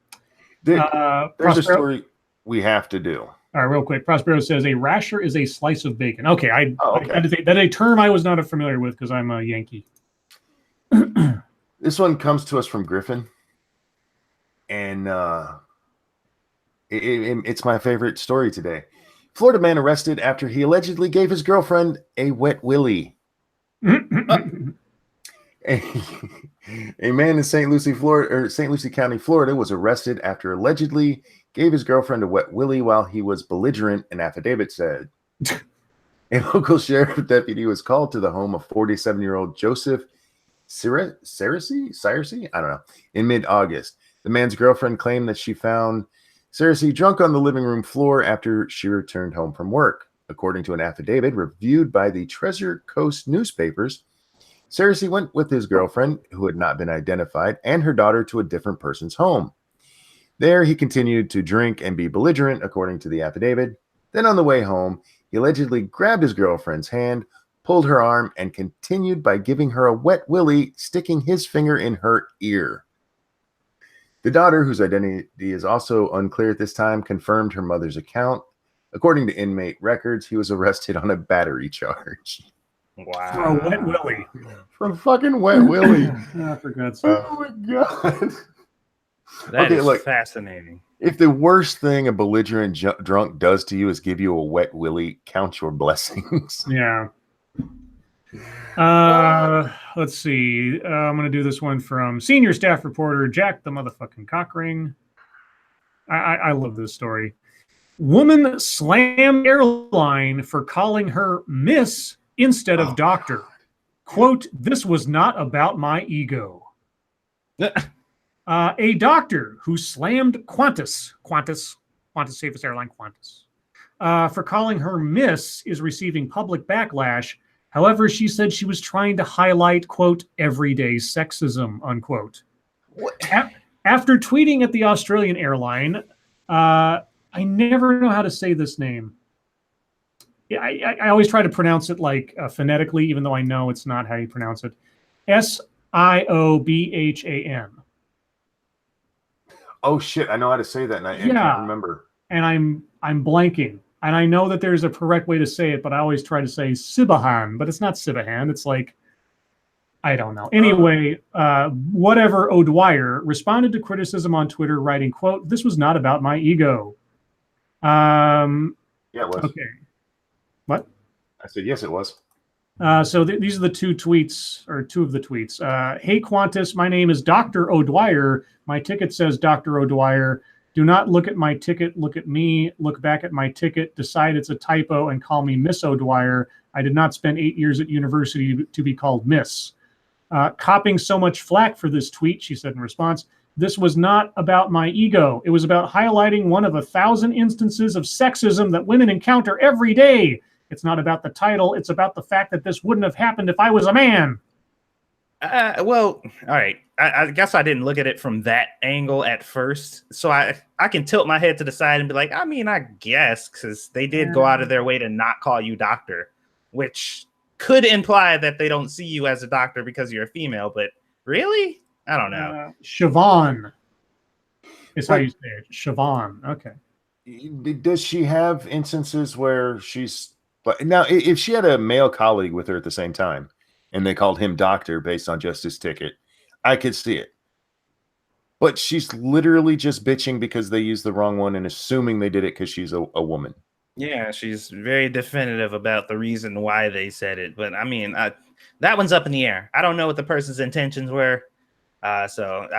There's a story we have to do. All right, real quick. Prospero says a rasher is a slice of bacon. Okay, I had to think, that's a term I was not familiar with because I'm a Yankee. This one comes to us from Griffin, and it's my favorite story today. Florida man arrested after he allegedly gave his girlfriend a wet willy. A man in St. Lucie, Florida, or St. Lucie County, Florida, was arrested after allegedly gave his girlfriend a wet willy while he was belligerent, an affidavit said. A local sheriff deputy was called to the home of 47-year-old Joseph Searcy? I don't know. In mid-August, the man's girlfriend claimed that she found Searcy drunk on the living room floor after she returned home from work. According to an affidavit reviewed by the Treasure Coast newspapers, Searcy went with his girlfriend, who had not been identified, and her daughter to a different person's home. There, he continued to drink and be belligerent, according to the affidavit. Then on the way home, he allegedly grabbed his girlfriend's hand, pulled her arm, and continued by giving her a wet willy, sticking his finger in her ear. The daughter, whose identity is also unclear at this time, confirmed her mother's account. According to inmate records, he was arrested on a battery charge. Wow. For a wet willy. For a fucking wet willy. Oh, for God's sake. Oh my God. That Okay, is look. fascinating. If the worst thing a belligerent drunk does to you is give you a wet willy, count your blessings. Yeah. Let's see. I'm going to do this one from senior staff reporter Jack the motherfucking Cockring. I love this story. Woman slammed airline for calling her Miss instead of doctor. Quote, "This was not about my ego." A doctor who slammed Qantas, safest airline, Qantas, for calling her Miss is receiving public backlash. However, she said she was trying to highlight, quote, everyday sexism, unquote. After tweeting at the Australian airline, I never know how to say this name. I always try to pronounce it like phonetically, even though I know it's not how you pronounce it. Siobhan. Oh shit! I know how to say that, and I can't remember. And I'm blanking, and I know that there's a correct way to say it, but I always try to say Sibahan, but it's not Sibahan. It's like, I don't know. Anyway, whatever O'Dwyer responded to criticism on Twitter, writing, quote, "This was not about my ego." Yeah, it was. Okay. What? I said yes, it was. So these are the two tweets, or two of the tweets. Hey, Qantas, my name is Dr. O'Dwyer. My ticket says Dr. O'Dwyer. Do not look at my ticket. Look at me. Look back at my ticket. Decide it's a typo and call me Miss O'Dwyer. I did not spend 8 years at university to be called Miss. Copping so much flack for this tweet, she said in response. This was not about my ego. It was about highlighting one of 1,000 instances of sexism that women encounter every day. It's not about the title. It's about the fact that this wouldn't have happened if I was a man. Well, all right. I guess I didn't look at it from that angle at first. So I can tilt my head to the side and be like, I mean, I guess, because they did go out of their way to not call you doctor, which could imply that they don't see you as a doctor because you're a female. But really? I don't know. Siobhan is how you say it. Siobhan. Okay. Does she have instances where she's... But now, if she had a male colleague with her at the same time and they called him doctor based on just his ticket, I could see it. But she's literally just bitching because they used the wrong one and assuming they did it because she's a woman. Yeah, she's very definitive about the reason why they said it. But I mean, that one's up in the air. I don't know what the person's intentions were. So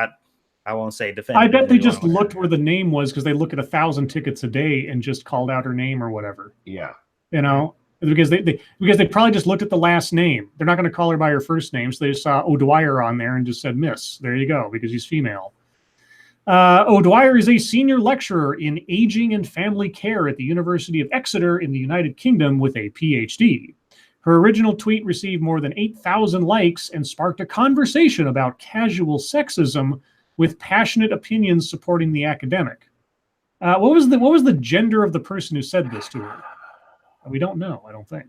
I won't say definitively. I bet they just looked where the name was because they look at 1,000 tickets a day and just called out her name or whatever. Yeah. You know, because they probably just looked at the last name. They're not going to call her by her first name, so they just saw O'Dwyer on there and just said Miss. There you go, because she's female. O'Dwyer is a senior lecturer in aging and family care at the University of Exeter in the United Kingdom with a PhD. Her original tweet received more than 8,000 likes and sparked a conversation about casual sexism with passionate opinions supporting the academic. What was the gender of the person who said this to her? We don't know, I don't think.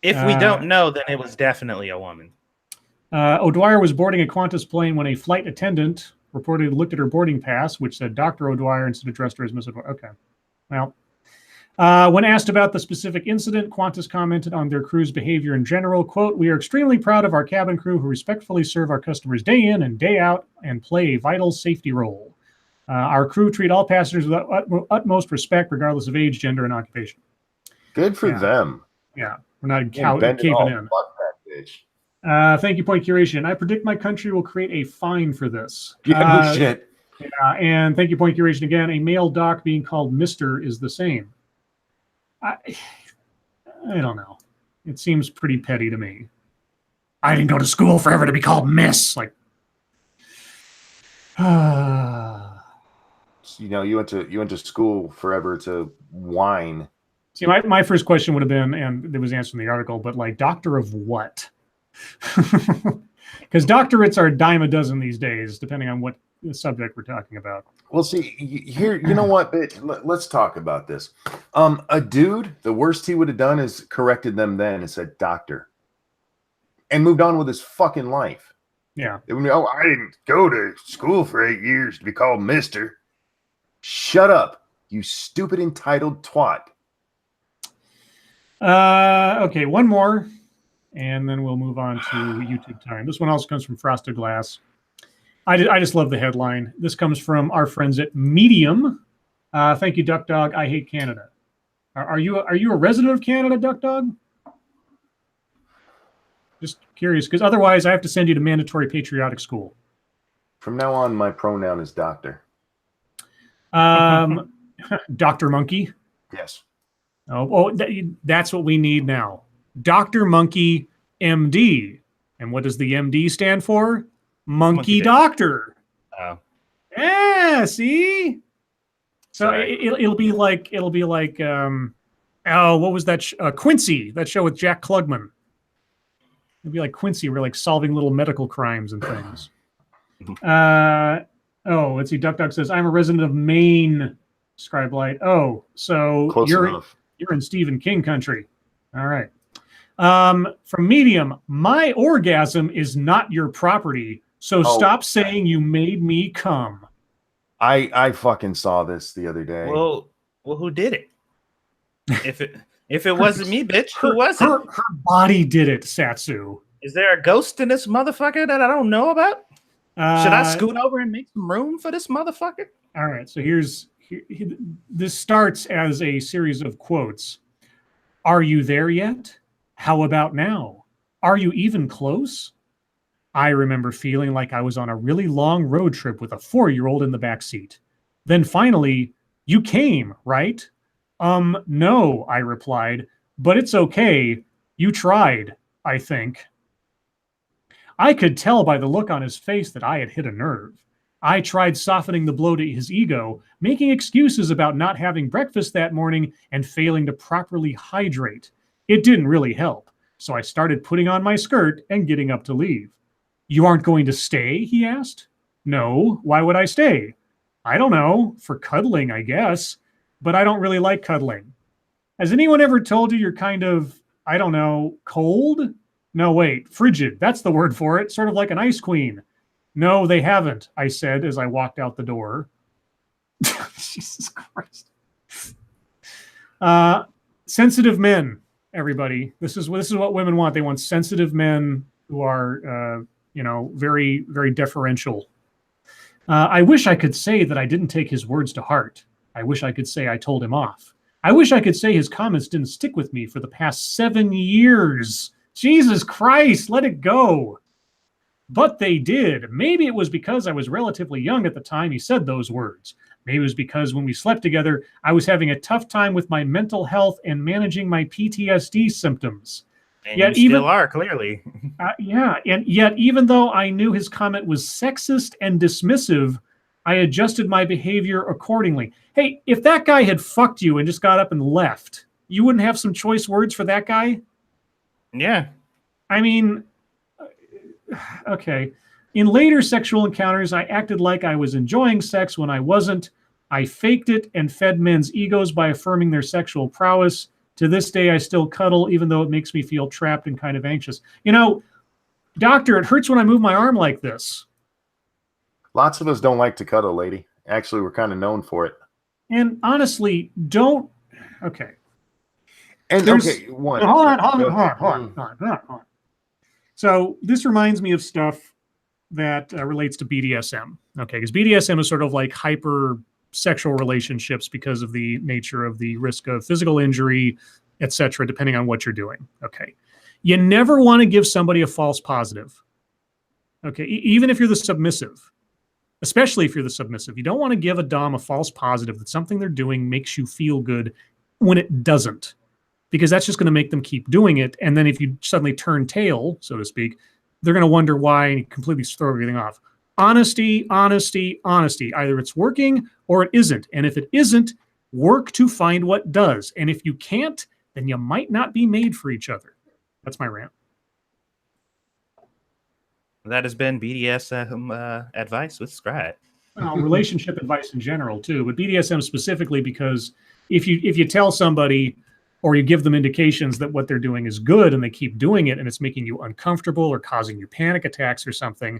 If we don't know, then it was definitely a woman. O'Dwyer was boarding a Qantas plane when a flight attendant reportedly looked at her boarding pass, which said Dr. O'Dwyer instead addressed her as Miss O'Dwyer. Okay. Well, when asked about the specific incident, Qantas commented on their crew's behavior in general. Quote, "We are extremely proud of our cabin crew who respectfully serve our customers day in and day out and play a vital safety role. Our crew treat all passengers with utmost respect, regardless of age, gender, and occupation." Good for them. Yeah, we're not Caving in. Fuck that bitch. Thank you, Point Curation. I predict my country will create a fine for this. Yeah, no shit. Yeah, and thank you, Point Curation again. A male doc being called Mr. is the same. I don't know. It seems pretty petty to me. I didn't go to school forever to be called Miss. Like, You know, you went to school forever to whine. See, my first question would have been, and it was answered in the article, but like, doctor of what? Because doctorates are a dime a dozen these days, depending on what the subject we're talking about. Well, see, here, you know what, bitch? Let's talk about this. A dude, the worst he would have done is corrected them then and said, doctor, and moved on with his fucking life. Yeah. It would be, oh, I didn't go to school for 8 years to be called mister. Shut up, you stupid entitled twat. Okay, one more, and then we'll move on to YouTube time. This one also comes from Frosted Glass. I just love the headline. This comes from our friends at Medium. Thank you, Duck Dog. I hate Canada. Are you a resident of Canada, Duck Dog? Just curious, because otherwise I have to send you to mandatory patriotic school. From now on, my pronoun is doctor. Dr. Monkey. Yes. That's what we need now. Dr. Monkey, MD. And what does the MD stand for? Monkey Doctor. Oh. Yeah, see? So it'll be like what was that Quincy, that show with Jack Klugman. It'd be like Quincy, we're like solving little medical crimes and things. Let's see. Duck Duck says, I'm a resident of Maine, Scribe Light. Oh, so Close enough. You're in Stephen King country. All right. From Medium, my orgasm is not your property, so stop saying you made me come. I fucking saw this the other day. Well, who did it? If it wasn't me, bitch, who was it? Her body did it, Satsu. Is there a ghost in this motherfucker that I don't know about? Should I scoot over and make some room for this motherfucker? All right, so this starts as a series of quotes. Are you there yet? How about now? Are you even close? I remember feeling like I was on a really long road trip with a 4-year-old in the back seat. Then finally, you came, right? No, I replied, but it's okay. You tried, I think. I could tell by the look on his face that I had hit a nerve. I tried softening the blow to his ego, making excuses about not having breakfast that morning and failing to properly hydrate. It didn't really help, so I started putting on my skirt and getting up to leave. You aren't going to stay? He asked. No, why would I stay? I don't know, for cuddling, I guess, but I don't really like cuddling. Has anyone ever told you you're kind of, I don't know, cold? No, wait, frigid, that's the word for it, sort of like an ice queen. No, they haven't, I said as I walked out the door. Jesus Christ. Sensitive men, everybody. This is what women want. They want sensitive men who are, very, very deferential. I wish I could say that I didn't take his words to heart. I wish I could say I told him off. I wish I could say his comments didn't stick with me for the past 7 years. Jesus Christ, let it go. But they did. Maybe it was because I was relatively young at the time he said those words. Maybe it was because when we slept together, I was having a tough time with my mental health and managing my PTSD symptoms. And yet you still are, clearly. And yet even though I knew his comment was sexist and dismissive, I adjusted my behavior accordingly. Hey, if that guy had fucked you and just got up and left, you wouldn't have some choice words for that guy? Yeah. I mean, okay. In later sexual encounters, I acted like I was enjoying sex when I wasn't. I faked it and fed men's egos by affirming their sexual prowess. To this day, I still cuddle, even though it makes me feel trapped and kind of anxious. You know, doctor, it hurts when I move my arm like this. Lots of us don't like to cuddle, lady. Actually, we're kind of known for it. And honestly, don't. Okay. And okay, one. Hold on. So this reminds me of stuff that relates to BDSM. Okay, because BDSM is sort of like hyper sexual relationships because of the nature of the risk of physical injury, etc., depending on what you're doing. Okay. You never want to give somebody a false positive. Okay, even if you're the submissive, especially if you're the submissive, you don't want to give a dom a false positive that something they're doing makes you feel good when it doesn't, because that's just going to make them keep doing it. And then if you suddenly turn tail, so to speak, they're going to wonder why and completely throw everything off. Honesty, honesty, honesty. Either it's working or it isn't. And if it isn't, work to find what does. And if you can't, then you might not be made for each other. That's my rant. That has been BDSM advice with Scribe. relationship advice in general too, but BDSM specifically, because if you tell somebody or you give them indications that what they're doing is good and they keep doing it and it's making you uncomfortable or causing you panic attacks or something,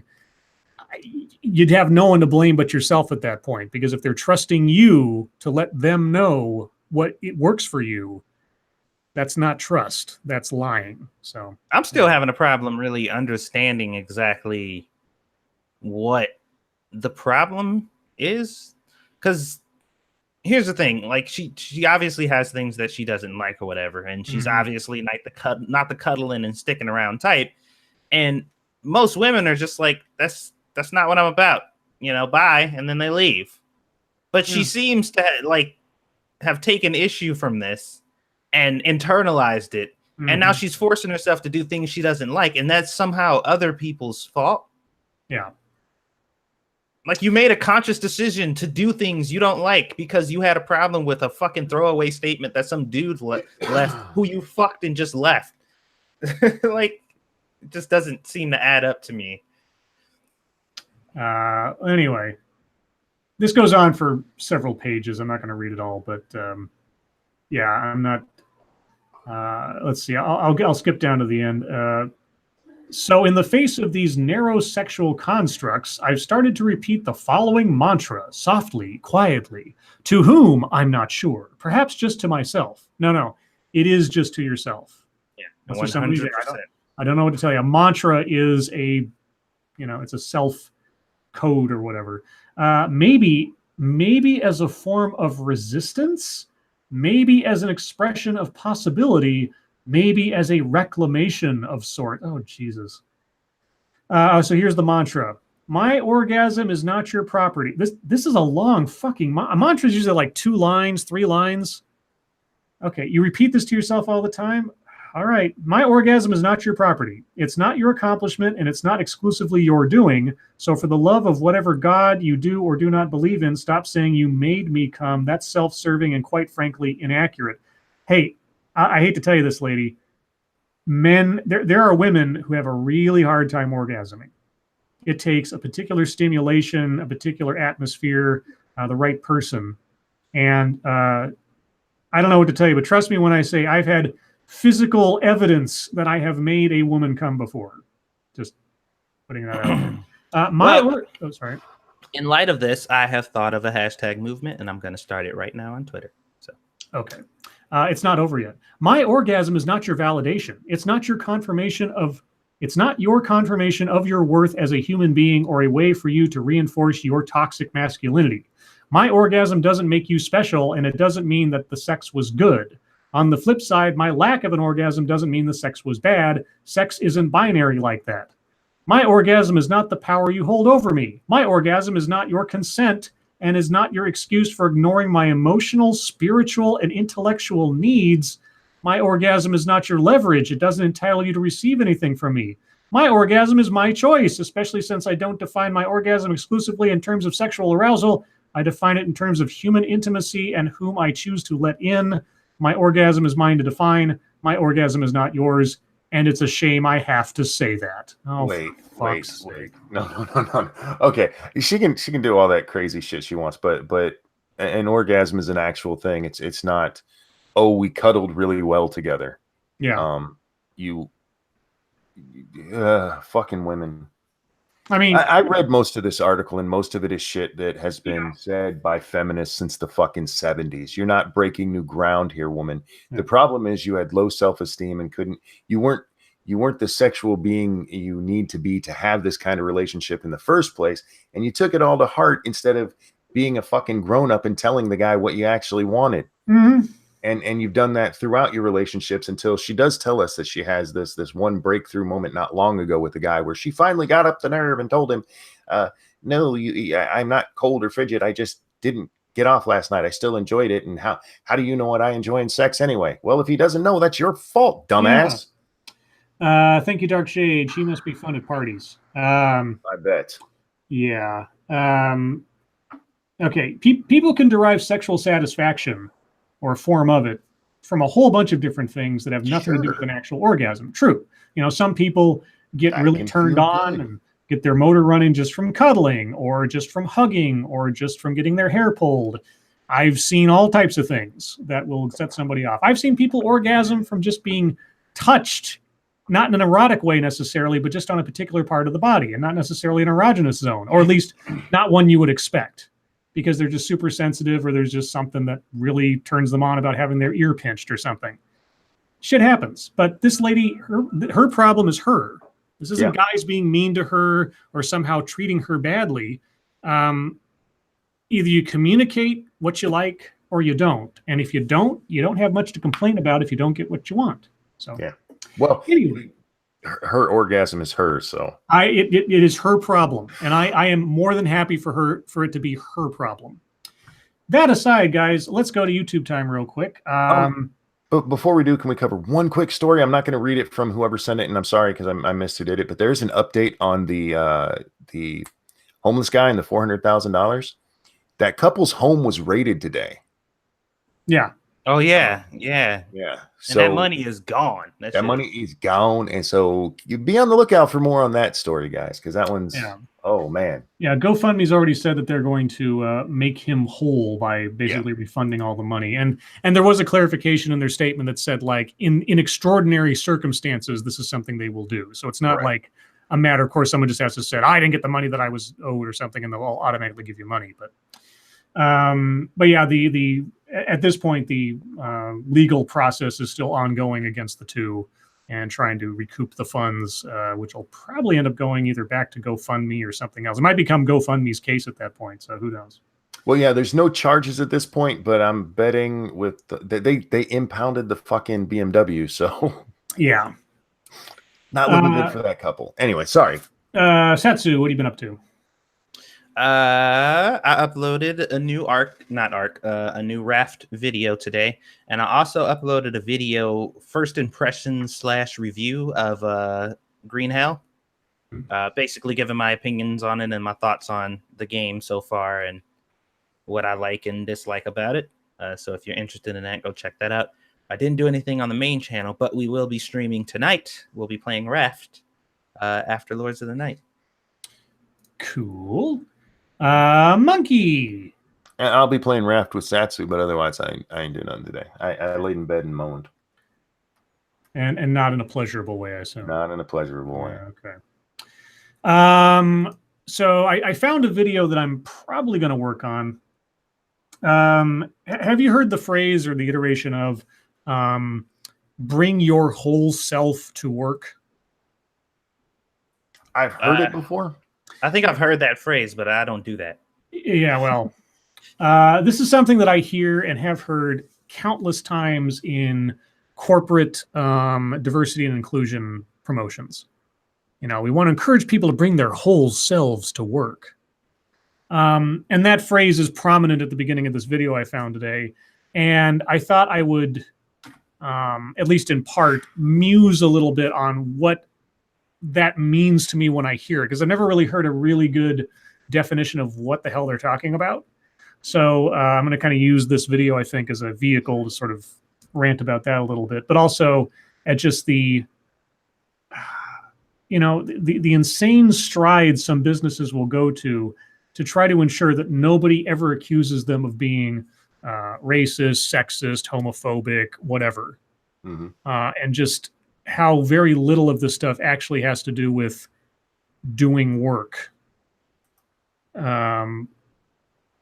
you'd have no one to blame but yourself at that point, because if they're trusting you to let them know what it works for you, that's not trust, that's lying. So I'm still having a problem really understanding exactly what the problem is, because here's the thing, like she obviously has things that she doesn't like or whatever, and she's obviously not the cuddling and sticking around type, and most women are just like, that's not what I'm about, bye, and then they leave. But she seems to like have taken issue from this and internalized it, and now she's forcing herself to do things she doesn't like, and that's somehow other people's fault. Yeah. Like, you made a conscious decision to do things you don't like because you had a problem with a fucking throwaway statement that some dude left who you fucked and just left. Like, it just doesn't seem to add up to me. Anyway, this goes on for several pages. I'm not going to read it all, but yeah, I'm not. Let's see. I'll skip down to the end. So in the face of these narrow sexual constructs, I've started to repeat the following mantra, softly, quietly. To whom, I'm not sure. Perhaps just to myself. No. It is just to yourself. Yeah, 100%. I don't know what to tell you. A mantra is it's a self code or whatever. Maybe as a form of resistance, maybe as an expression of possibility, maybe as a reclamation of sort. Oh, Jesus. So here's the mantra. My orgasm is not your property. This is a long fucking mantra. Is usually like 2 lines, 3 lines. Okay, you repeat this to yourself all the time? All right. My orgasm is not your property. It's not your accomplishment, and it's not exclusively your doing. So for the love of whatever God you do or do not believe in, stop saying you made me come. That's self-serving and quite frankly inaccurate. Hey, I hate to tell you this, lady. Men, there are women who have a really hard time orgasming. It takes a particular stimulation, a particular atmosphere, the right person. And I don't know what to tell you, but trust me when I say I've had physical evidence that I have made a woman come before. Just putting that out there. Sorry. In light of this, I have thought of a hashtag movement, and I'm going to start it right now on Twitter. So okay. It's not over yet. My orgasm is not your validation. It's not your confirmation of your worth as a human being or a way for you to reinforce your toxic masculinity. My orgasm doesn't make you special, and it doesn't mean that the sex was good. On the flip side, my lack of an orgasm doesn't mean the sex was bad. Sex isn't binary like that. My orgasm is not the power you hold over me. My orgasm is not your consent and is not your excuse for ignoring my emotional, spiritual, and intellectual needs. My orgasm is not your leverage. It doesn't entitle you to receive anything from me. My orgasm is my choice, especially since I don't define my orgasm exclusively in terms of sexual arousal. I define it in terms of human intimacy and whom I choose to let in. My orgasm is mine to define. My orgasm is not yours. And it's a shame I have to say that. Oh, wait. No. Okay, she can do all that crazy shit she wants, but an orgasm is an actual thing. It's not, oh, we cuddled really well together. Yeah. Fucking women. I mean, I read most of this article, and most of it is shit that has been said by feminists since the fucking 70s. You're not breaking new ground here, woman. The problem is you had low self-esteem and you weren't the sexual being you need to be to have this kind of relationship in the first place, and you took it all to heart instead of being a fucking grown-up and telling the guy what you actually wanted. Mm-hmm. And you've done that throughout your relationships until she does tell us that she has this one breakthrough moment not long ago with the guy where she finally got up the nerve and told him, no, I'm not cold or frigid. I just didn't get off last night. I still enjoyed it. And how do you know what I enjoy in sex anyway? Well, if he doesn't know, that's your fault, dumbass. Yeah. Thank you, Dark Shade. She must be fun at parties. I bet. Yeah. Okay. People can derive sexual satisfaction or a form of it from a whole bunch of different things that have nothing to do with an actual orgasm. True. Some people get really turned on and get their motor running just from cuddling or just from hugging or just from getting their hair pulled. I've seen all types of things that will set somebody off. I've seen people orgasm from just being touched, not in an erotic way necessarily, but just on a particular part of the body and not necessarily an erogenous zone, or at least not one you would expect, because they're just super sensitive or there's just something that really turns them on about having their ear pinched or something. Shit happens. But this lady, her problem is her. This isn't guys being mean to her or somehow treating her badly. Either you communicate what you like or you don't. And if you don't have much to complain about if you don't get what you want. So yeah. Well, anyway, her orgasm is hers, so it is her problem, and I am more than happy for it to be her problem. That aside, guys, let's go to YouTube time real quick. But before we do, can we cover one quick story? I'm not going to read it from whoever sent it, and I'm sorry because I missed who did it. But there's an update on the homeless guy and the $400,000. That couple's home was raided today. Yeah. Oh yeah. So and that money is gone. That money is gone, and so you be on the lookout for more on that story, guys, because that one's oh man. Yeah, GoFundMe's already said that they're going to make him whole by basically refunding all the money, and there was a clarification in their statement that said, like, in extraordinary circumstances, this is something they will do. So it's not like a matter. Of course, someone just has to say, I didn't get the money that I was owed or something, and they'll all automatically give you money. But yeah, the at this point, the legal process is still ongoing against the two and trying to recoup the funds, which will probably end up going either back to GoFundMe or something else. It might become GoFundMe's case at that point, so who knows? Well, yeah, there's no charges at this point, but I'm betting with they impounded the fucking BMW, so yeah, not looking good for that couple. Anyway, sorry. Satsu, what have you been up to? I uploaded a new a new raft video today, and I also uploaded a video first impressions / review of Green Hell. Basically giving my opinions on it and my thoughts on the game so far and what I like and dislike about it. So if you're interested in that, go check that out. I didn't do anything on the main channel, but we will be streaming tonight. We'll be playing Raft after Lords of the Night. Cool. Monkey. I'll be playing Raft with Satsu, but otherwise I ain't doing nothing today. I laid in bed and moaned. And not in a pleasurable way, I assume. Not in a pleasurable way. Okay. So I found a video that I'm probably going to work on. Have you heard the phrase or the iteration of bring your whole self to work? I've heard it before. I think I've heard that phrase, but I don't do that. Yeah, well, this is something that I hear and have heard countless times in corporate diversity and inclusion promotions. You know, we want to encourage people to bring their whole selves to work. And that phrase is prominent at the beginning of this video I found today. And I thought I would, at least in part, muse a little bit on what that means to me when I hear it, because I've never really heard a really good definition of what the hell they're talking about. So I'm going to kind of use this video, I think, as a vehicle to sort of rant about that a little bit, but also at just the insane strides some businesses will go to try to ensure that nobody ever accuses them of being racist, sexist, homophobic, whatever. Mm-hmm. And just how very little of this stuff actually has to do with doing work. And,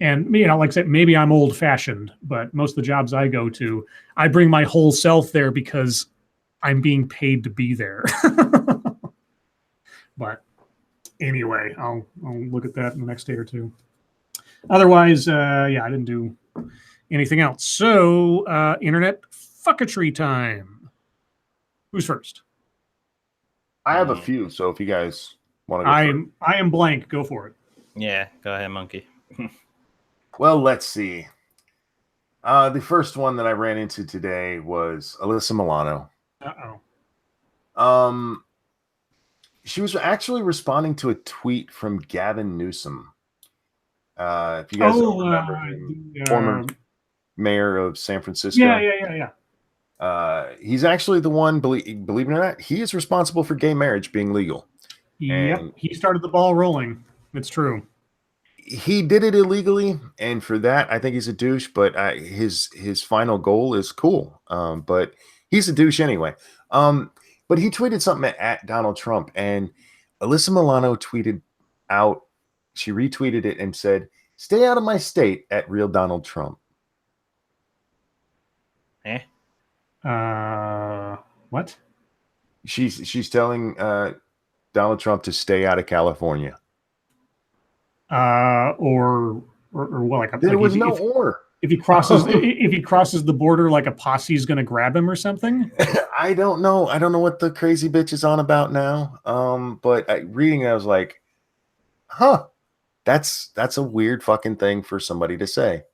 you know, like I said, maybe I'm old fashioned, but most of the jobs I go to, I bring my whole self there because I'm being paid to be there. But anyway, I'll look at that in the next day or two. Otherwise, yeah, I didn't do anything else. So, internet fucketry time. Who's first? I have a few, so if you guys want to go I am blank. Go for it. Yeah, go ahead, Monkey. Well, let's see. The first one that I ran into today was Alyssa Milano. She was actually responding to a tweet from Gavin Newsom. If you guys don't remember him, former mayor of San Francisco. Yeah. He's actually the one, believe it or not, he is responsible for gay marriage being legal. Yep, And he started the ball rolling. It's true. he did it illegally, and for that, I think he's a douche. But his final goal is cool. But he's a douche anyway. But he tweeted something at Donald Trump, and Alyssa Milano tweeted out. She retweeted it and said, "Stay out of my state at real Donald Trump." What? She's telling Donald Trump to stay out of California. Or what? Like There like was no or. If he crosses if he crosses the border, like a posse's going to grab him or something. I don't know. I don't know what the crazy bitch is on about now. But reading it, I was like, huh, that's a weird fucking thing for somebody to say,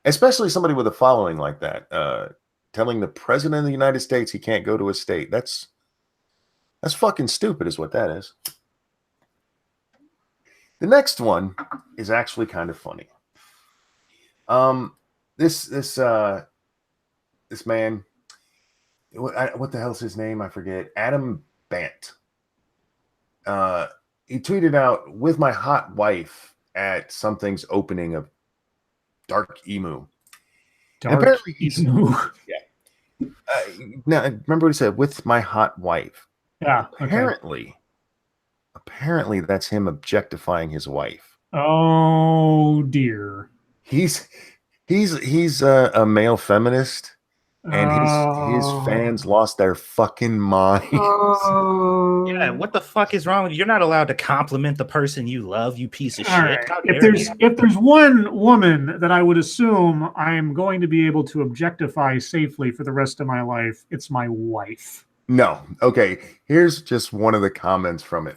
especially somebody with a following like that. Telling the president of the United States he can't go to a state. That's fucking stupid, is what that is. The next one is actually kind of funny. This man, what the hell's his name? I forget. Adam Bant. He tweeted out, "With my hot wife at something's opening of Dark Emu." Dark Emu. Yeah. Now remember what he said, "With my hot wife." Yeah. Okay. Apparently that's him objectifying his wife. Oh dear. He's a male feminist, and his fans lost their fucking minds. Yeah, what the fuck is wrong with you? You're not allowed to compliment the person you love, you piece of shit. Right. If there's one woman that I would assume I'm going to be able to objectify safely for the rest of my life, it's my wife. No. Okay. Here's just one of the comments from it.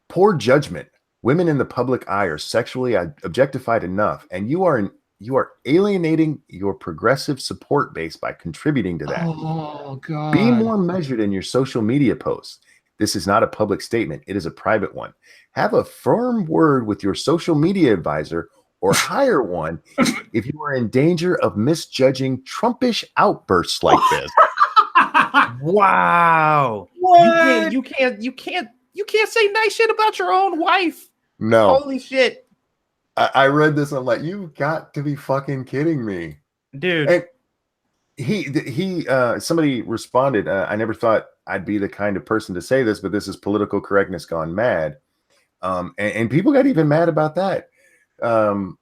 Poor judgment. Women in the public eye are sexually objectified enough, and you are alienating your progressive support base by contributing to that. Oh God. Be more measured in your social media posts. This is not a public statement. It is a private one. Have a firm word with your social media advisor or hire one if you are in danger of misjudging Trumpish outbursts like this. Wow. What? You can't say nice shit about your own wife. No. Holy shit. I read this. I'm like, you've got to be fucking kidding me, dude. And he somebody responded, I never thought I'd be the kind of person to say this, but this is political correctness gone mad. And people got even mad about that. The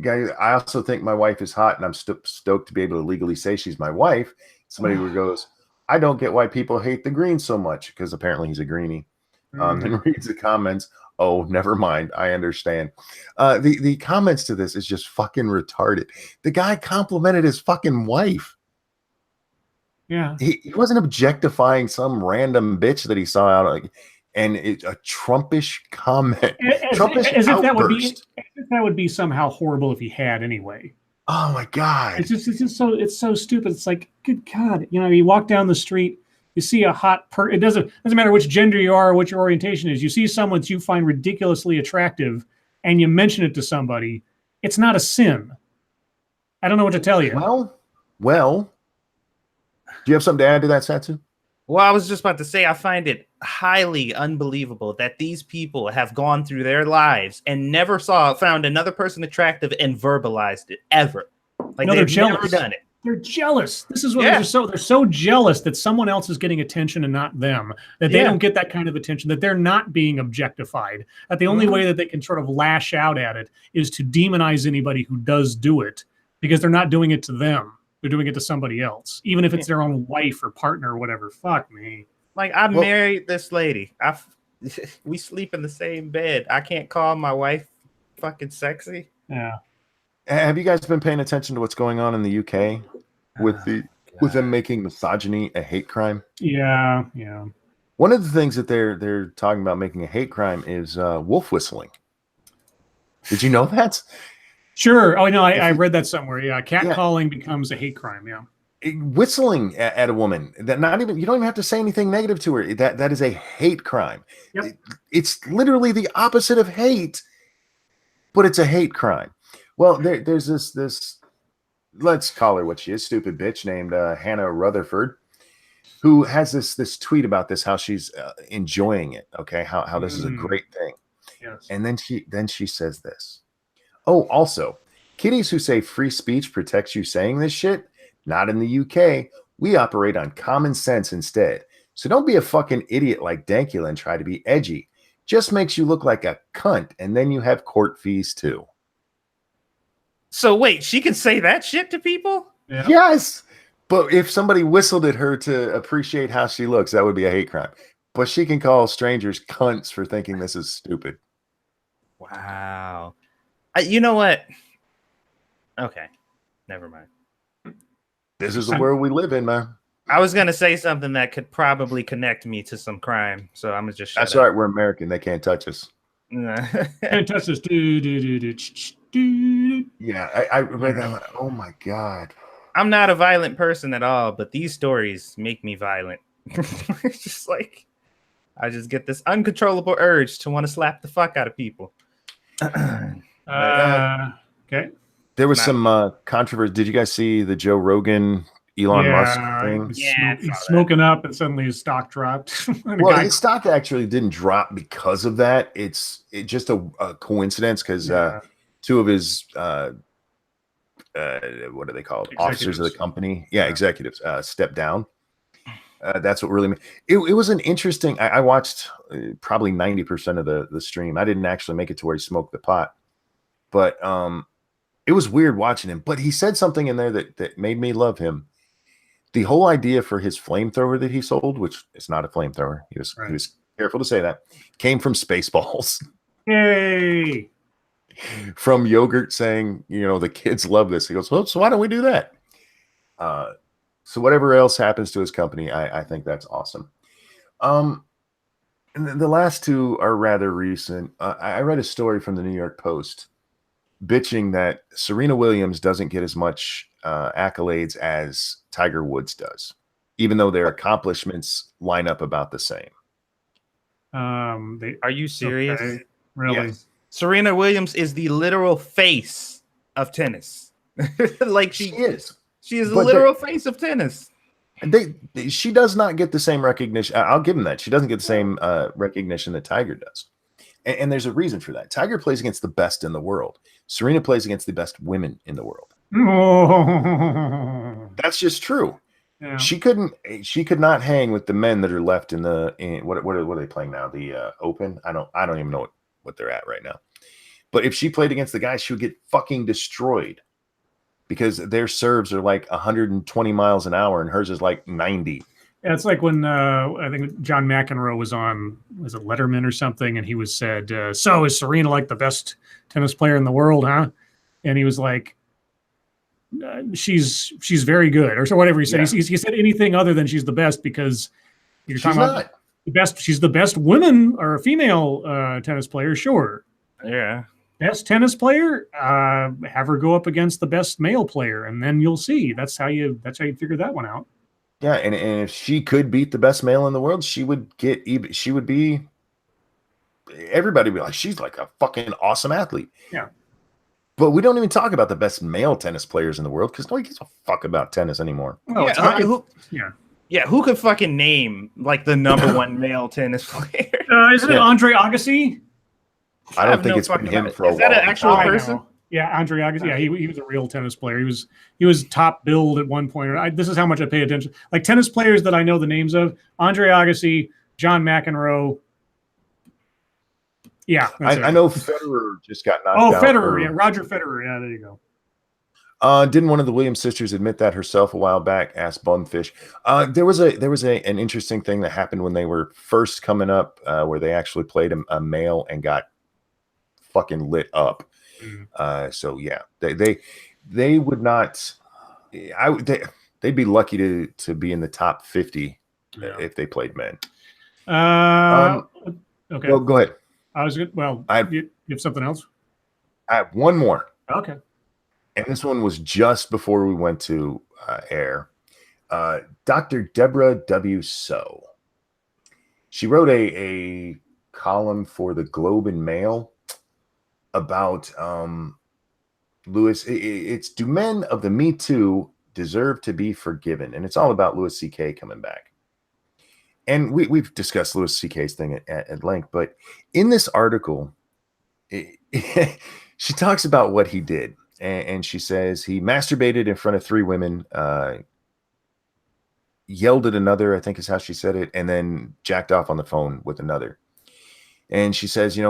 guy, I also think my wife is hot, and I'm stoked to be able to legally say she's my wife. Somebody who goes, I don't get why people hate the Greens so much, because apparently he's a greenie. And reads the comments. Oh, never mind. I understand. The comments to this is just fucking retarded. The guy complimented his fucking wife. Yeah. He wasn't objectifying some random bitch that he saw out, and it's a Trumpish comment. As if that would be somehow horrible if he had anyway. Oh my God. It's so stupid. It's like, good God, you walk down the street, you see a hot it doesn't matter which gender you are or what your orientation is. You see someone that you find ridiculously attractive and you mention it to somebody. It's not a sin. I don't know what to tell you. Well, do you have something to add to that, Satsu? Well, I was just about to say, I find it highly unbelievable that these people have gone through their lives and never found another person attractive and verbalized it ever. Like, no, they've never done it. They're jealous. This is what they're so jealous that someone else is getting attention and not them, that they don't get that kind of attention, that they're not being objectified, that the only way that they can sort of lash out at it is to demonize anybody who does do it, because they're not doing it to them. They're doing it to somebody else, even if it's their own wife or partner or whatever. Fuck me. Like, I married this lady. We sleep in the same bed. I can't call my wife fucking sexy. Yeah. Have you guys been paying attention to what's going on in the UK with them making misogyny a hate crime? Yeah. One of the things that they're talking about making a hate crime is wolf whistling. Did you know that? Sure. Oh no, I read that somewhere. Yeah, catcalling becomes a hate crime. Yeah. Whistling at a woman, that you don't even have to say anything negative to her. That is a hate crime. Yep. It's literally the opposite of hate, but it's a hate crime. Well, there's this, let's call her what she is, stupid bitch named Hannah Rutherford. who has this tweet about this, how she's enjoying it. Okay, how this is a great thing. Yes. And then she says this. Oh, also, kiddies who say free speech protects you saying this shit. Not in the UK. We operate on common sense instead. So don't be a fucking idiot like Dankula and try to be edgy. Just makes you look like a cunt, and then you have court fees too. So wait, she can say that shit to people? Yeah. Yes. But if somebody whistled at her to appreciate how she looks, that would be a hate crime. But she can call strangers cunts for thinking this is stupid. Wow. You know what? Okay. Never mind. This is the world we live in, man. I was going to say something that could probably connect me to some crime. So I'm going to just shut That's up. all right. We're American. They can't touch us. Can't touch this. Yeah. I read that. Like, oh, my God. I'm not a violent person at all, but these stories make me violent. It's just like, I just get this uncontrollable urge to want to slap the fuck out of people. Okay. There was some controversy. Did you guys see the Joe Rogan, Elon Musk thing? He's smoking up and suddenly his stock dropped. Well, his stock actually didn't drop because of that. It's just a coincidence because two of his what are they called? Officers of the company. Yeah, executives stepped down. That's what really it was an interesting. I watched probably 90% of the stream. I didn't actually make it to where he smoked the pot, but it was weird watching him. But he said something in there that made me love him. The whole idea for his flamethrower that he sold, which is not a flamethrower, he was careful to say that, came from Spaceballs. Yay! From Yogurt saying, the kids love this. He goes, well, so why don't we do that? So whatever else happens to his company, I think that's awesome. And the last two are rather recent. I read a story from the New York Post bitching that Serena Williams doesn't get as much accolades as Tiger Woods does, even though their accomplishments line up about the same. Are you serious? Okay. Really? Yes. Serena Williams is the literal face of tennis. Like she is. She is the literal face of tennis. She does not get the same recognition. I'll give him that. She doesn't get the same recognition that Tiger does. And there's a reason for that. Tiger plays against the best in the world. Serena plays against the best women in the world. Oh. That's just true. Yeah. She could not hang with the men that are left in what are they playing now? The Open? I don't even know what they're at right now. But if she played against the guys, she would get fucking destroyed because their serves are like 120 miles an hour and hers is like 90. Yeah, it's like when I think John McEnroe was on, was it Letterman or something, and he was said, so is Serena like the best tennis player in the world, huh? And he was like, she's very good, or so whatever he said. Yeah. He said anything other than she's the best because you're talking about the best. She's the best woman or female tennis player, sure. Yeah. Best tennis player, have her go up against the best male player, and then you'll see. That's how you figure that one out. Yeah, and if she could beat the best male in the world, she would be. Everybody would be like, she's like a fucking awesome athlete. Yeah. But we don't even talk about the best male tennis players in the world because nobody gives a fuck about tennis anymore. Well, who could fucking name like the number one male tennis player? Isn't it Andre Agassi? I don't think it's been him for a while. Is that an actual person? Yeah, Andre Agassi. Yeah, he was a real tennis player. He was top billed at one point. This is how much I pay attention. Like tennis players that I know the names of: Andre Agassi, John McEnroe. Yeah, I know Federer just got knocked out. Oh, Federer, yeah, Roger Federer. Yeah, there you go. Didn't one of the Williams sisters admit that herself a while back? Asked Bumfish. There was an interesting thing that happened when they were first coming up, where they actually played a male and got fucking lit up. Mm-hmm. So yeah, they would not. They'd be lucky to be in the top 50 if they played men. Okay. Well, go ahead. I was good. Well, you have something else? I have one more. Okay. And this one was just before we went to air. Dr. Deborah W. So. She wrote a column for the Globe and Mail about Louis. It's Do Men of the Me Too Deserve to Be Forgiven? And it's all about Louis C.K. coming back. and we've discussed Louis C.K.'s thing at length, but in this article, she talks about what he did, and she says he masturbated in front of 3 women, yelled at another, I think is how she said it, and then jacked off on the phone with another. And she says, he's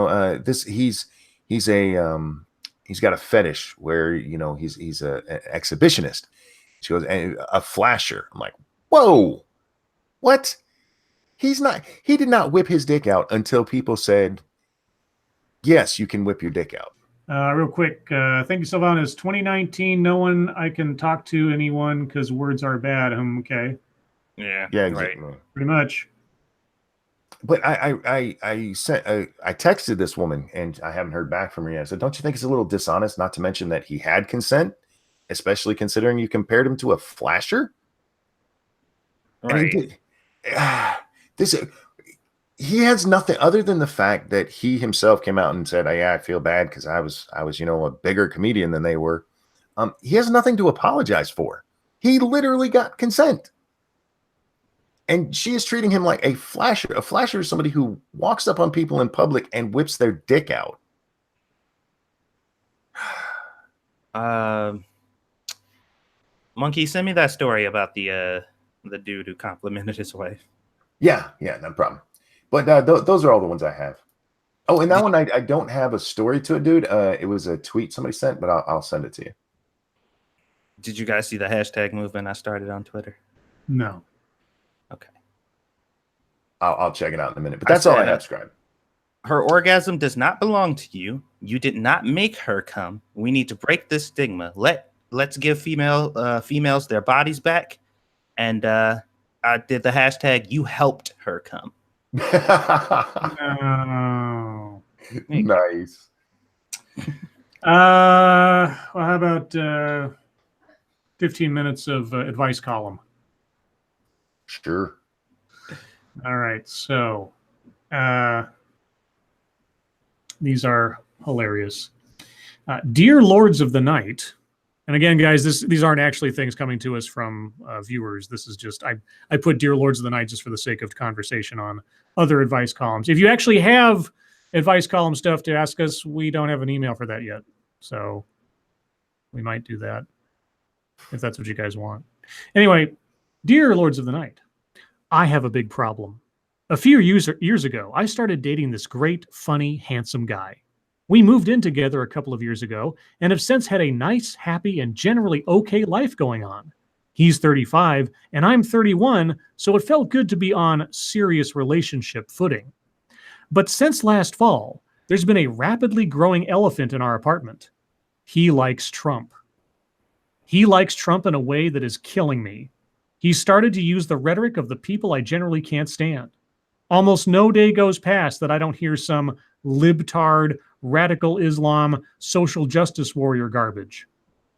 got a fetish where he's an exhibitionist. She goes, and a flasher. I'm like, whoa, what? He did not whip his dick out until people said, yes, you can whip your dick out. Real quick, thank you, Sylvanas. 2019, no one I can talk to anyone because words are bad. Okay. Yeah, exactly. Right. Pretty much. But I texted this woman and I haven't heard back from her yet. I said, don't you think it's a little dishonest not to mention that he had consent, especially considering you compared him to a flasher? Right. He has nothing other than the fact that he himself came out and said, yeah, I feel bad because I was a bigger comedian than they were. He has nothing to apologize for. He literally got consent. And she is treating him like a flasher. A flasher is somebody who walks up on people in public and whips their dick out. Monkey, send me that story about the dude who complimented his wife. Yeah, no problem. But those are all the ones I have. Oh, and that one I don't have a story to it, dude. It was a tweet somebody sent, but I'll send it to you. Did you guys see the hashtag movement I started on Twitter? No. Okay. I'll check it out in a minute. But that's all I have, Scribe. Her orgasm does not belong to you. You did not make her come. We need to break this stigma. Let's give females their bodies back. And I did the hashtag you helped her come. No. Nice. Well, how about 15 minutes of advice column? Sure. All right. So these are hilarious. Dear Lords of the Night. And again, guys, these aren't actually things coming to us from viewers. This is just, I put Dear Lords of the Night just for the sake of conversation on other advice columns. If you actually have advice column stuff to ask us, we don't have an email for that yet. So we might do that if that's what you guys want. Anyway, Dear Lords of the Night, I have a big problem. A few years ago, I started dating this great, funny, handsome guy. We moved in together a couple of years ago and have since had a nice, happy, and generally okay life going on. He's 35 and I'm 31, so it felt good to be on serious relationship footing. But since last fall, there's been a rapidly growing elephant in our apartment. He likes Trump. He likes Trump in a way that is killing me. He started to use the rhetoric of the people I generally can't stand. Almost no day goes past that I don't hear some libtard, radical Islam, social justice warrior garbage.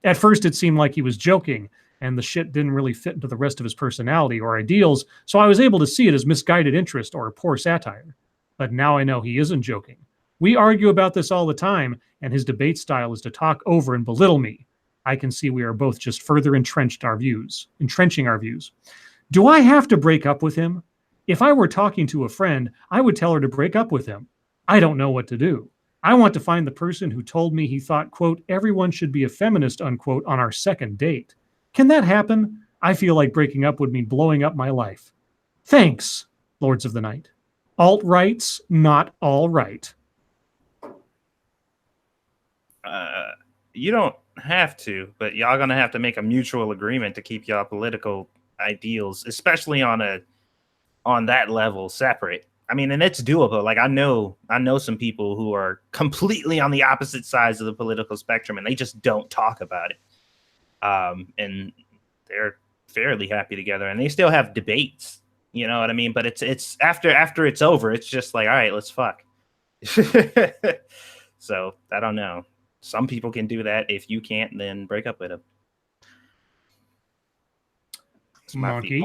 At first, it seemed like he was joking, and the shit didn't really fit into the rest of his personality or ideals, so I was able to see it as misguided interest or poor satire. But now I know he isn't joking. We argue about this all the time, and his debate style is to talk over and belittle me. I can see we are both just further entrenching our views. Do I have to break up with him? If I were talking to a friend, I would tell her to break up with him. I don't know what to do. I want to find the person who told me he thought, quote, everyone should be a feminist, unquote, on our second date. Can that happen? I feel like breaking up would mean blowing up my life. Thanks, Lords of the Night. Alt-rights, not all right. You don't have to, but y'all gonna have to make a mutual agreement to keep y'all political ideals, especially on that level, separate. I mean, and it's doable. Like I know some people who are completely on the opposite sides of the political spectrum, and they just don't talk about it. And they're fairly happy together, and they still have debates. You know what I mean? But it's after it's over, it's just like, all right, let's fuck. So I don't know. Some people can do that. If you can't, then break up with them. Monkey.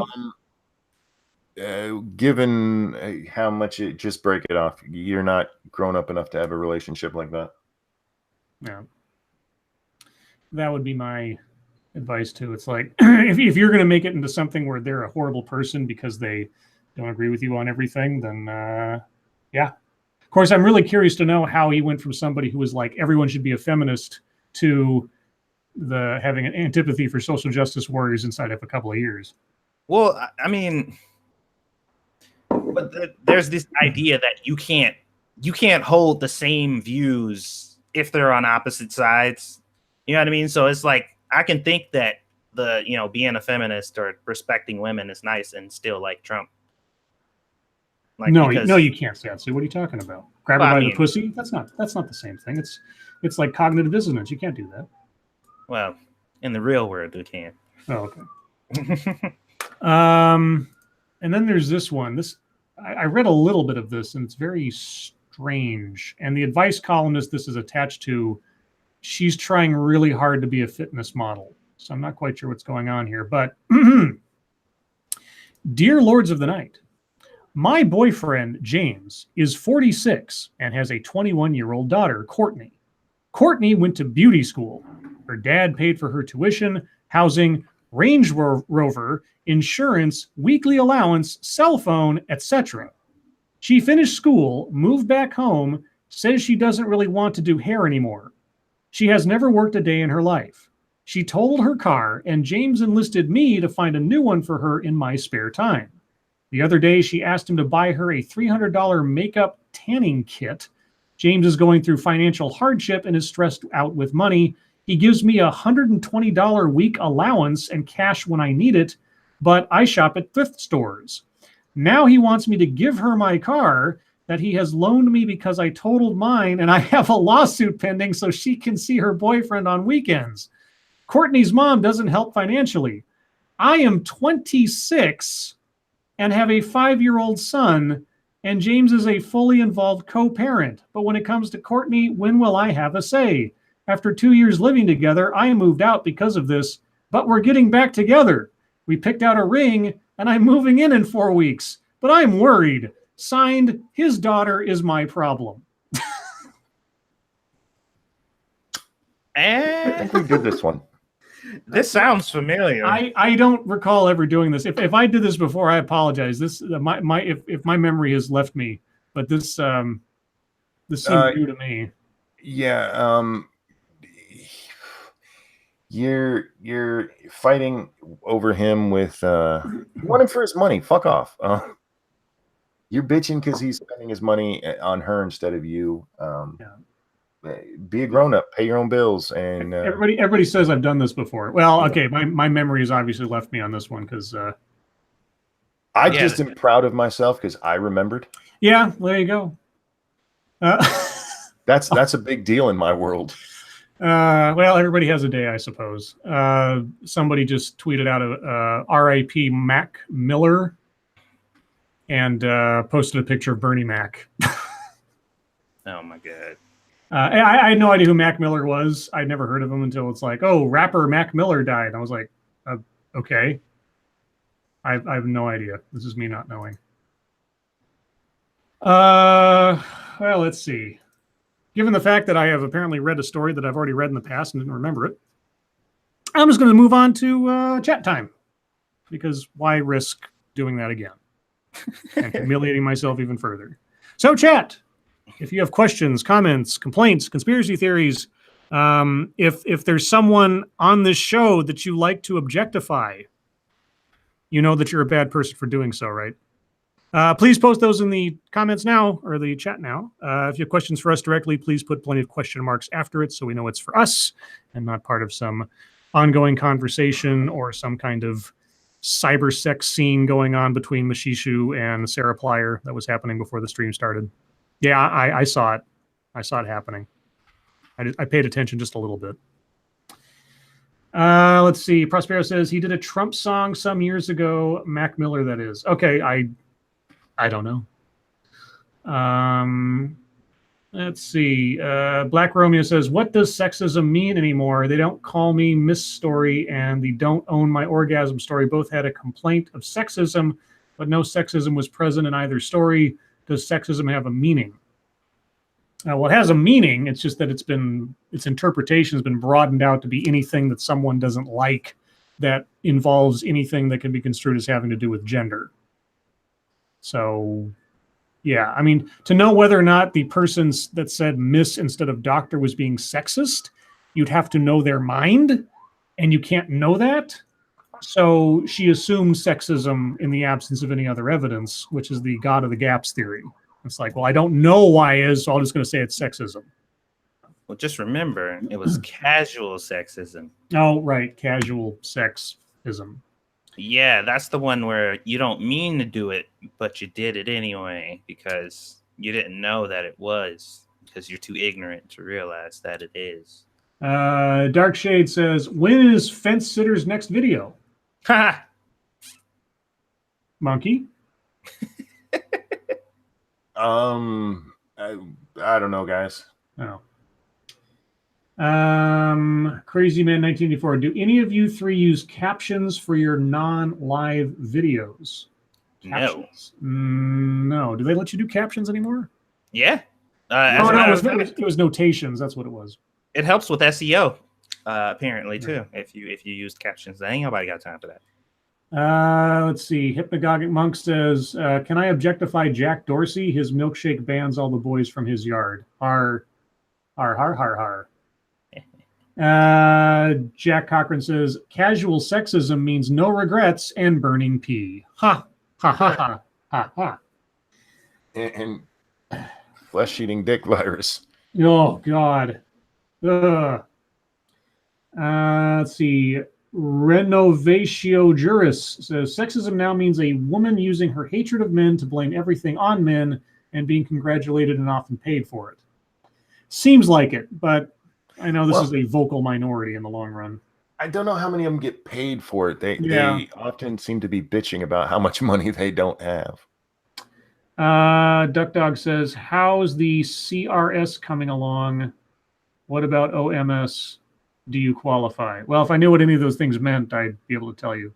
Given how much it just break it off, you're not grown up enough to have a relationship like that. Yeah, that would be my advice too. It's like if you're going to make it into something where they're a horrible person because they don't agree with you on everything, then yeah. Of course, I'm really curious to know how he went from somebody who was like everyone should be a feminist to the having an antipathy for social justice warriors inside of a couple of years. Well, I mean, but there's this idea that you can't hold the same views if they're on opposite sides. You know what I mean? So it's like I can think that being a feminist or respecting women is nice and still like Trump. Like, no, you can't, Satsu. What are you talking about? Grab her by the pussy? That's not the same thing. It's like cognitive dissonance. You can't do that. Well, in the real world, you can. Oh, okay. And then there's this one. I read a little bit of this, and it's very strange. And the advice columnist this is attached to, she's trying really hard to be a fitness model. So I'm not quite sure what's going on here. But Dear Lords of the Night, my boyfriend, James, is 46 and has a 21-year-old daughter, Courtney. Courtney went to beauty school. Her dad paid for her tuition, housing, Range Rover, insurance, weekly allowance, cell phone, etc. She finished school, moved back home, says she doesn't really want to do hair anymore. She has never worked a day in her life. She totaled her car, and James enlisted me to find a new one for her in my spare time. The other day, she asked him to buy her a $300 makeup tanning kit. James is going through financial hardship and is stressed out with money. He gives me a $120 week allowance and cash when I need it, but I shop at thrift stores. Now he wants me to give her my car that he has loaned me because I totaled mine, and I have a lawsuit pending so she can see her boyfriend on weekends. Courtney's mom doesn't help financially. I am 26 and have a 5-year-old son, and James is a fully involved co-parent. But when it comes to Courtney, when will I have a say? After 2 years living together, I moved out because of this, but we're getting back together. We picked out a ring, and I'm moving in 4 weeks, but I'm worried. Signed, his daughter is my problem. I think we did this one. This sounds familiar. I don't recall ever doing this. If I did this before, I apologize. This if my memory has left me, but this seems new to me. Yeah. You're fighting over him with you want him for his money. Fuck off. You're bitching because he's spending his money on her instead of you. Be a grown-up, pay your own bills, and everybody says I've done this before. Well, okay, my memory has obviously left me on this one because I just am proud of myself because I remembered. Yeah, there you go. That's a big deal in my world. Well, everybody has a day, I suppose. Somebody just tweeted out a R.I.P. Mac Miller and posted a picture of Bernie Mac. Oh my god. I had no idea who Mac Miller was. I'd never heard of him until it's like, oh, rapper Mac Miller died. I was like, okay. I have no idea. This is me not knowing. Well, let's see. Given the fact that I have apparently read a story that I've already read in the past and didn't remember it, I'm just going to move on to chat time. Because why risk doing that again? And humiliating myself even further. So chat. If you have questions, comments, complaints, conspiracy theories, if there's someone on this show that you like to objectify, you know that you're a bad person for doing so, right? Please post those in the comments now or the chat now. If you have questions for us directly, please put plenty of question marks after it so we know it's for us and not part of some ongoing conversation or some kind of cyber sex scene going on between Mashishu and Sarah Plyer that was happening before the stream started. Yeah, I saw it. I saw it happening. I paid attention just a little bit. Let's see. Prospero says he did a Trump song some years ago. Mac Miller, that is. Okay, I don't know. Let's see. Black Romeo says, what does sexism mean anymore? They don't call me Miss Story and the Don't Own My Orgasm Story both had a complaint of sexism, but no sexism was present in either story. Does sexism have a meaning? Well, it has a meaning. It's just that its interpretation has been broadened out to be anything that someone doesn't like that involves anything that can be construed as having to do with gender. So, yeah, I mean, to know whether or not the person that said miss instead of doctor was being sexist, you'd have to know their mind, and you can't know that. So she assumed sexism in the absence of any other evidence, which is the God of the gaps theory. It's like, well, I don't know why it is, so I'm just going to say it's sexism. Well, just remember, it was casual sexism. Oh, right. Casual sexism. Yeah, that's the one where you don't mean to do it, but you did it anyway because you didn't know that it was, because you're too ignorant to realize that it is. Dark Shade says, when is Fence Sitter's next video? Ha! Monkey? I don't know, guys. Oh. Crazy Man 1984. Do any of you three use captions for your non-live videos? Captions? No. Do they let you do captions anymore? Yeah. It was notations. That's what it was. It helps with SEO, apparently, too, if you used captions. Ain't nobody got time for that. Let's see. Hypnagogic Monk says, can I objectify Jack Dorsey? His milkshake bans all the boys from his yard. Har, har, har, har, har. Jack Cochran says, casual sexism means no regrets and burning pee. Ha, ha, ha, ha, ha, ha. And flesh-eating dick virus. Oh, God. Let's see. Renovatio Juris says, sexism now means a woman using her hatred of men to blame everything on men and being congratulated and often paid for it. Seems like it, but I know this is a vocal minority in the long run. I don't know how many of them get paid for it. They often seem to be bitching about how much money they don't have. Duck Dog says, how's the CRS coming along? What about OMS? Do you qualify? Well, if I knew what any of those things meant, I'd be able to tell you.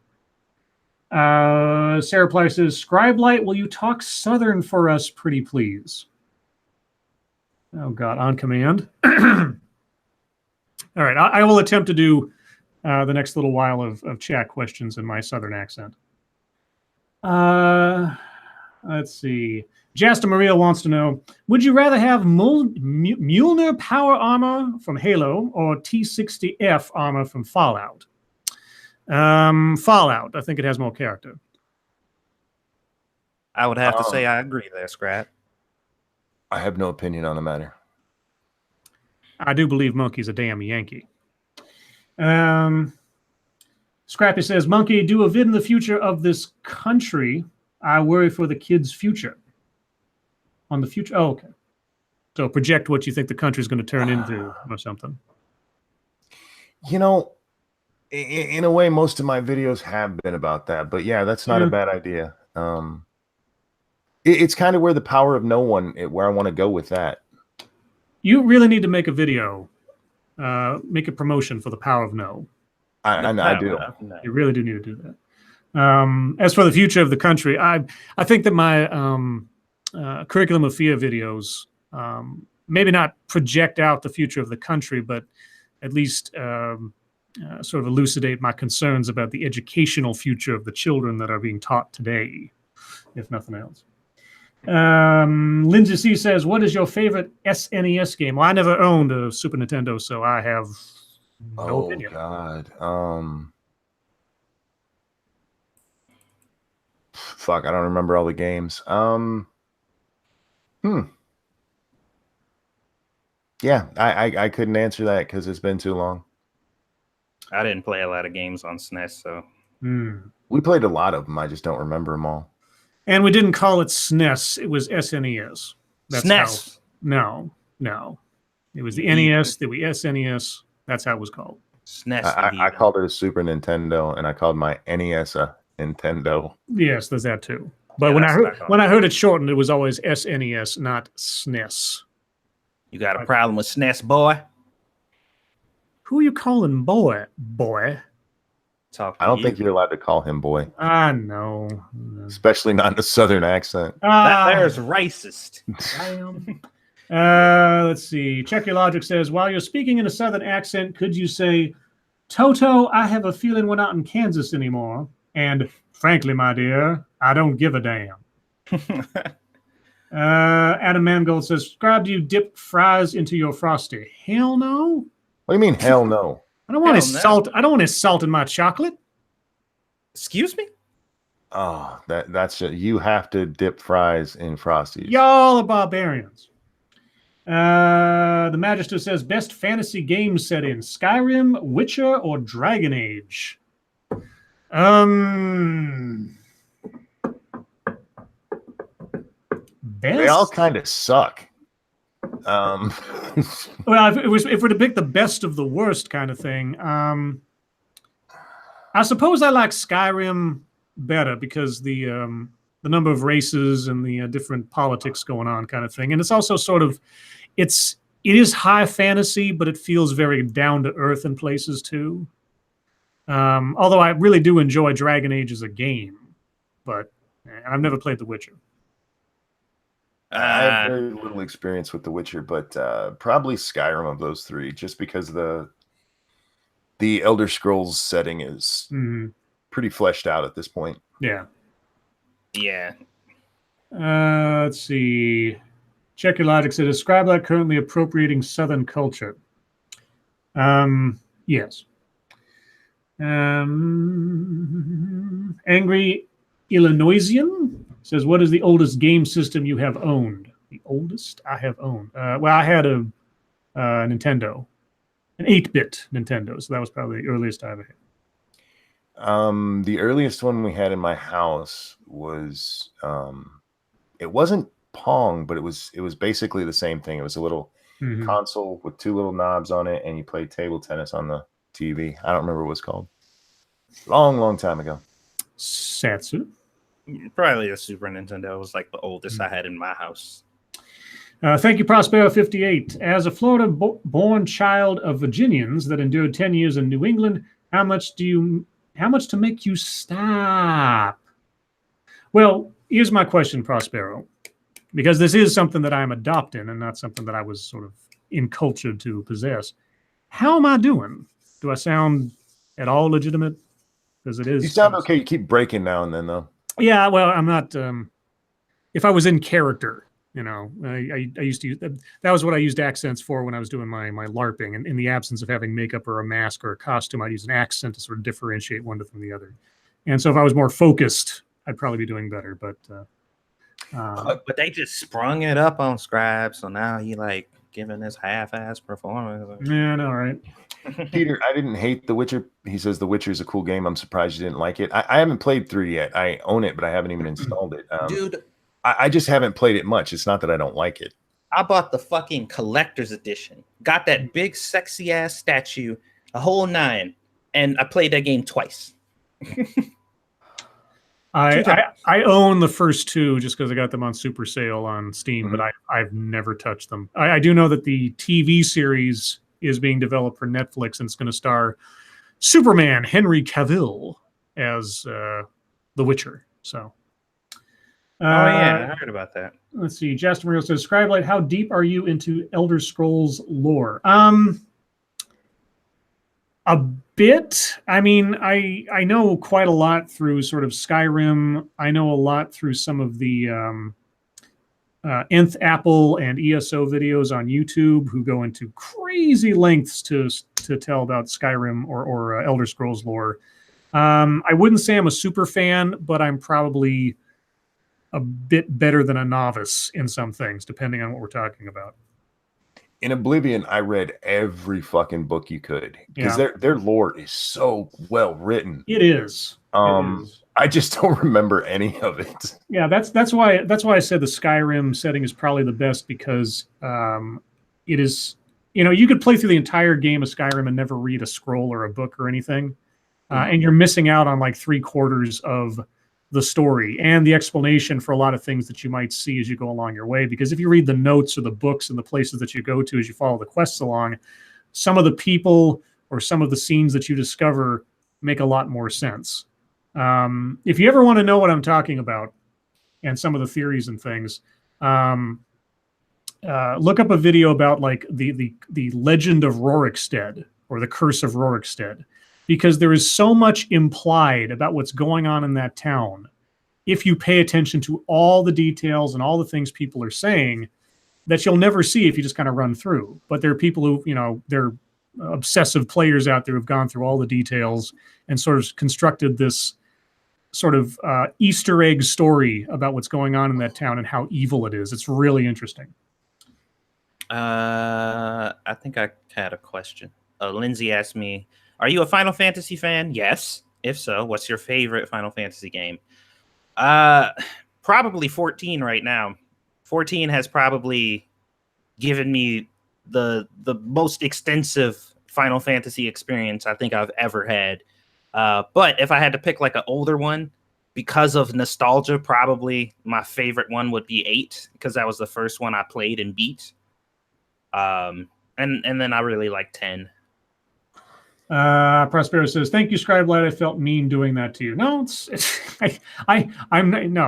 Sarah Ply says, Scribe Light, will you talk Southern for us, pretty please? Oh, God, on command. All right, I will attempt to do the next little while of chat questions in my Southern accent. Let's see. Jasta Maria wants to know, would you rather have Mjolnir power armor from Halo or T-60F armor from Fallout? Fallout. I think it has more character. I would have to say I agree there, Scrap. I have no opinion on the matter. I do believe Monkey's a damn Yankee. Scrappy says, Monkey, do a vid in the future of this country. I worry for the kids' future. On the future? Oh, okay. So project what you think the country's going to turn into or something. You know, in a way, most of my videos have been about that. But yeah, that's not a bad idea. It's kind of where the power of no one, where I want to go with that. You really need to make a video, make a promotion for the power of no. I do. You really do need to do that. As for the future of the country, I think that my curriculum of FIA videos maybe not project out the future of the country, but at least sort of elucidate my concerns about the educational future of the children that are being taught today, if nothing else. Lindsay C says, what is your favorite SNES game? Well, I never owned a Super Nintendo, so I have no opinion. God. Fuck, I don't remember all the games. Yeah, I couldn't answer that because it's been too long. I didn't play a lot of games on SNES, so. We played a lot of them. I just don't remember them all. And we didn't call it SNES. It was SNES. That's SNES. No. It was the NES, the SNES. That's how it was called. SNES. I called it a Super Nintendo, and I called my NES a Nintendo. Yes, there's that too. But when I heard it shortened, it was always SNES, not SNES. You got a problem with SNES, boy? Who are you calling boy? Boy? I don't think you're allowed to call him boy. No. Especially not in a Southern accent. That there's racist. Let's see. Check Your Logic says, while you're speaking in a Southern accent, could you say, Toto, I have a feeling we're not in Kansas anymore. And frankly, my dear, I don't give a damn. Adam Mangold says, Scribe, do you dip fries into your Frosty? Hell no. What do you mean, hell no? I don't want Hell his no. salt. I don't want his salt in my chocolate. Excuse me? Oh, that's just, you have to dip fries in Frosties. Y'all are barbarians. The Magister says, best fantasy game setting, Skyrim, Witcher, or Dragon Age? Best? They all kind of suck. Well, if we're to pick the best of the worst kind of thing, I suppose I like Skyrim better because the number of races and the different politics going on kind of thing, and it's also sort of it is high fantasy, but it feels very down to earth in places too. Although I really do enjoy Dragon Age as a game, but I've never played The Witcher. I have very little experience with The Witcher, but probably Skyrim of those three, just because the Elder Scrolls setting is pretty fleshed out at this point. Yeah. Yeah. Let's see. Check Your Logic said, is Scribe like currently appropriating Southern culture? Yes. Angry Illinoisian says, what is the oldest game system you have owned? The oldest I have owned? Well, I had a Nintendo, an 8-bit Nintendo, so that was probably the earliest I ever had. The earliest one we had in my house was it wasn't Pong, but it was basically the same thing. It was a little console with two little knobs on it, and you played table tennis on the TV. I don't remember what it was called. Long time ago. Satsu. Probably a Super Nintendo was like the oldest I had in my house. Thank you, Prospero58. As a Florida-born child of Virginians that endured 10 years in New England, how much to make you stop? Well, here's my question, Prospero, because this is something that I'm adopting and not something that I was sort of encultured to possess. How am I doing? Do I sound at all legitimate? Because it is. You sound okay. You keep breaking now and then, though. Yeah, well, I'm not. If I was in character, I used to use that was what I used accents for when I was doing my LARPing. And in the absence of having makeup or a mask or a costume, I'd use an accent to sort of differentiate one from the other. And so if I was more focused, I'd probably be doing better. But they just sprung it up on Scribe, so now he like giving his half-ass performance. Yeah, no, right. Peter, I didn't hate The Witcher. He says The Witcher is a cool game. I'm surprised you didn't like it. I haven't played 3 yet. I own it, but I haven't even installed it. Dude, I just haven't played it much. It's not that I don't like it. I bought the fucking collector's edition. Got that big sexy ass statue, a whole 9, and I played that game twice. I own the first 2 just because I got them on super sale on Steam, but I've never touched them. I do know that the TV series is being developed for Netflix, and it's going to star Superman Henry Cavill as The Witcher. So, I heard about that. Let's see. Justin Mario says, Scribe Light, how deep are you into Elder Scrolls lore? A bit. I mean, I know quite a lot through sort of Skyrim. I know a lot through some of the Nth Apple and ESO videos on YouTube who go into crazy lengths to tell about Skyrim or Elder Scrolls lore. I wouldn't say I'm a super fan, but I'm probably a bit better than a novice in some things, depending on what we're talking about. In Oblivion, I read every fucking book you could because their lore is so well written. It is. I just don't remember any of it. Yeah, that's why I said the Skyrim setting is probably the best because it is. You could play through the entire game of Skyrim and never read a scroll or a book or anything, and you're missing out on like 3/4 of the story and the explanation for a lot of things that you might see as you go along your way. Because if you read the notes or the books and the places that you go to as you follow the quests along, some of the people or some of the scenes that you discover make a lot more sense. If you ever want to know what I'm talking about and some of the theories and things, look up a video about like the legend of Rorikstead or the curse of Rorikstead, because there is so much implied about what's going on in that town if you pay attention to all the details and all the things people are saying that you'll never see if you just kind of run through. But there are people who, they're obsessive players out there who've gone through all the details and sort of constructed this sort of Easter egg story about what's going on in that town and how evil it is. It's really interesting. I think I had a question. Lindsay asked me, "Are you a Final Fantasy fan?" Yes. If so, what's your favorite Final Fantasy game? Probably 14 right now. 14 has probably given me the most extensive Final Fantasy experience I think I've ever had. But if I had to pick like an older one, because of nostalgia, probably my favorite one would be 8, because that was the first one I played and beat. And then I really like 10. Prospero says, "Thank you, Scribe Light. I felt mean doing that to you." No,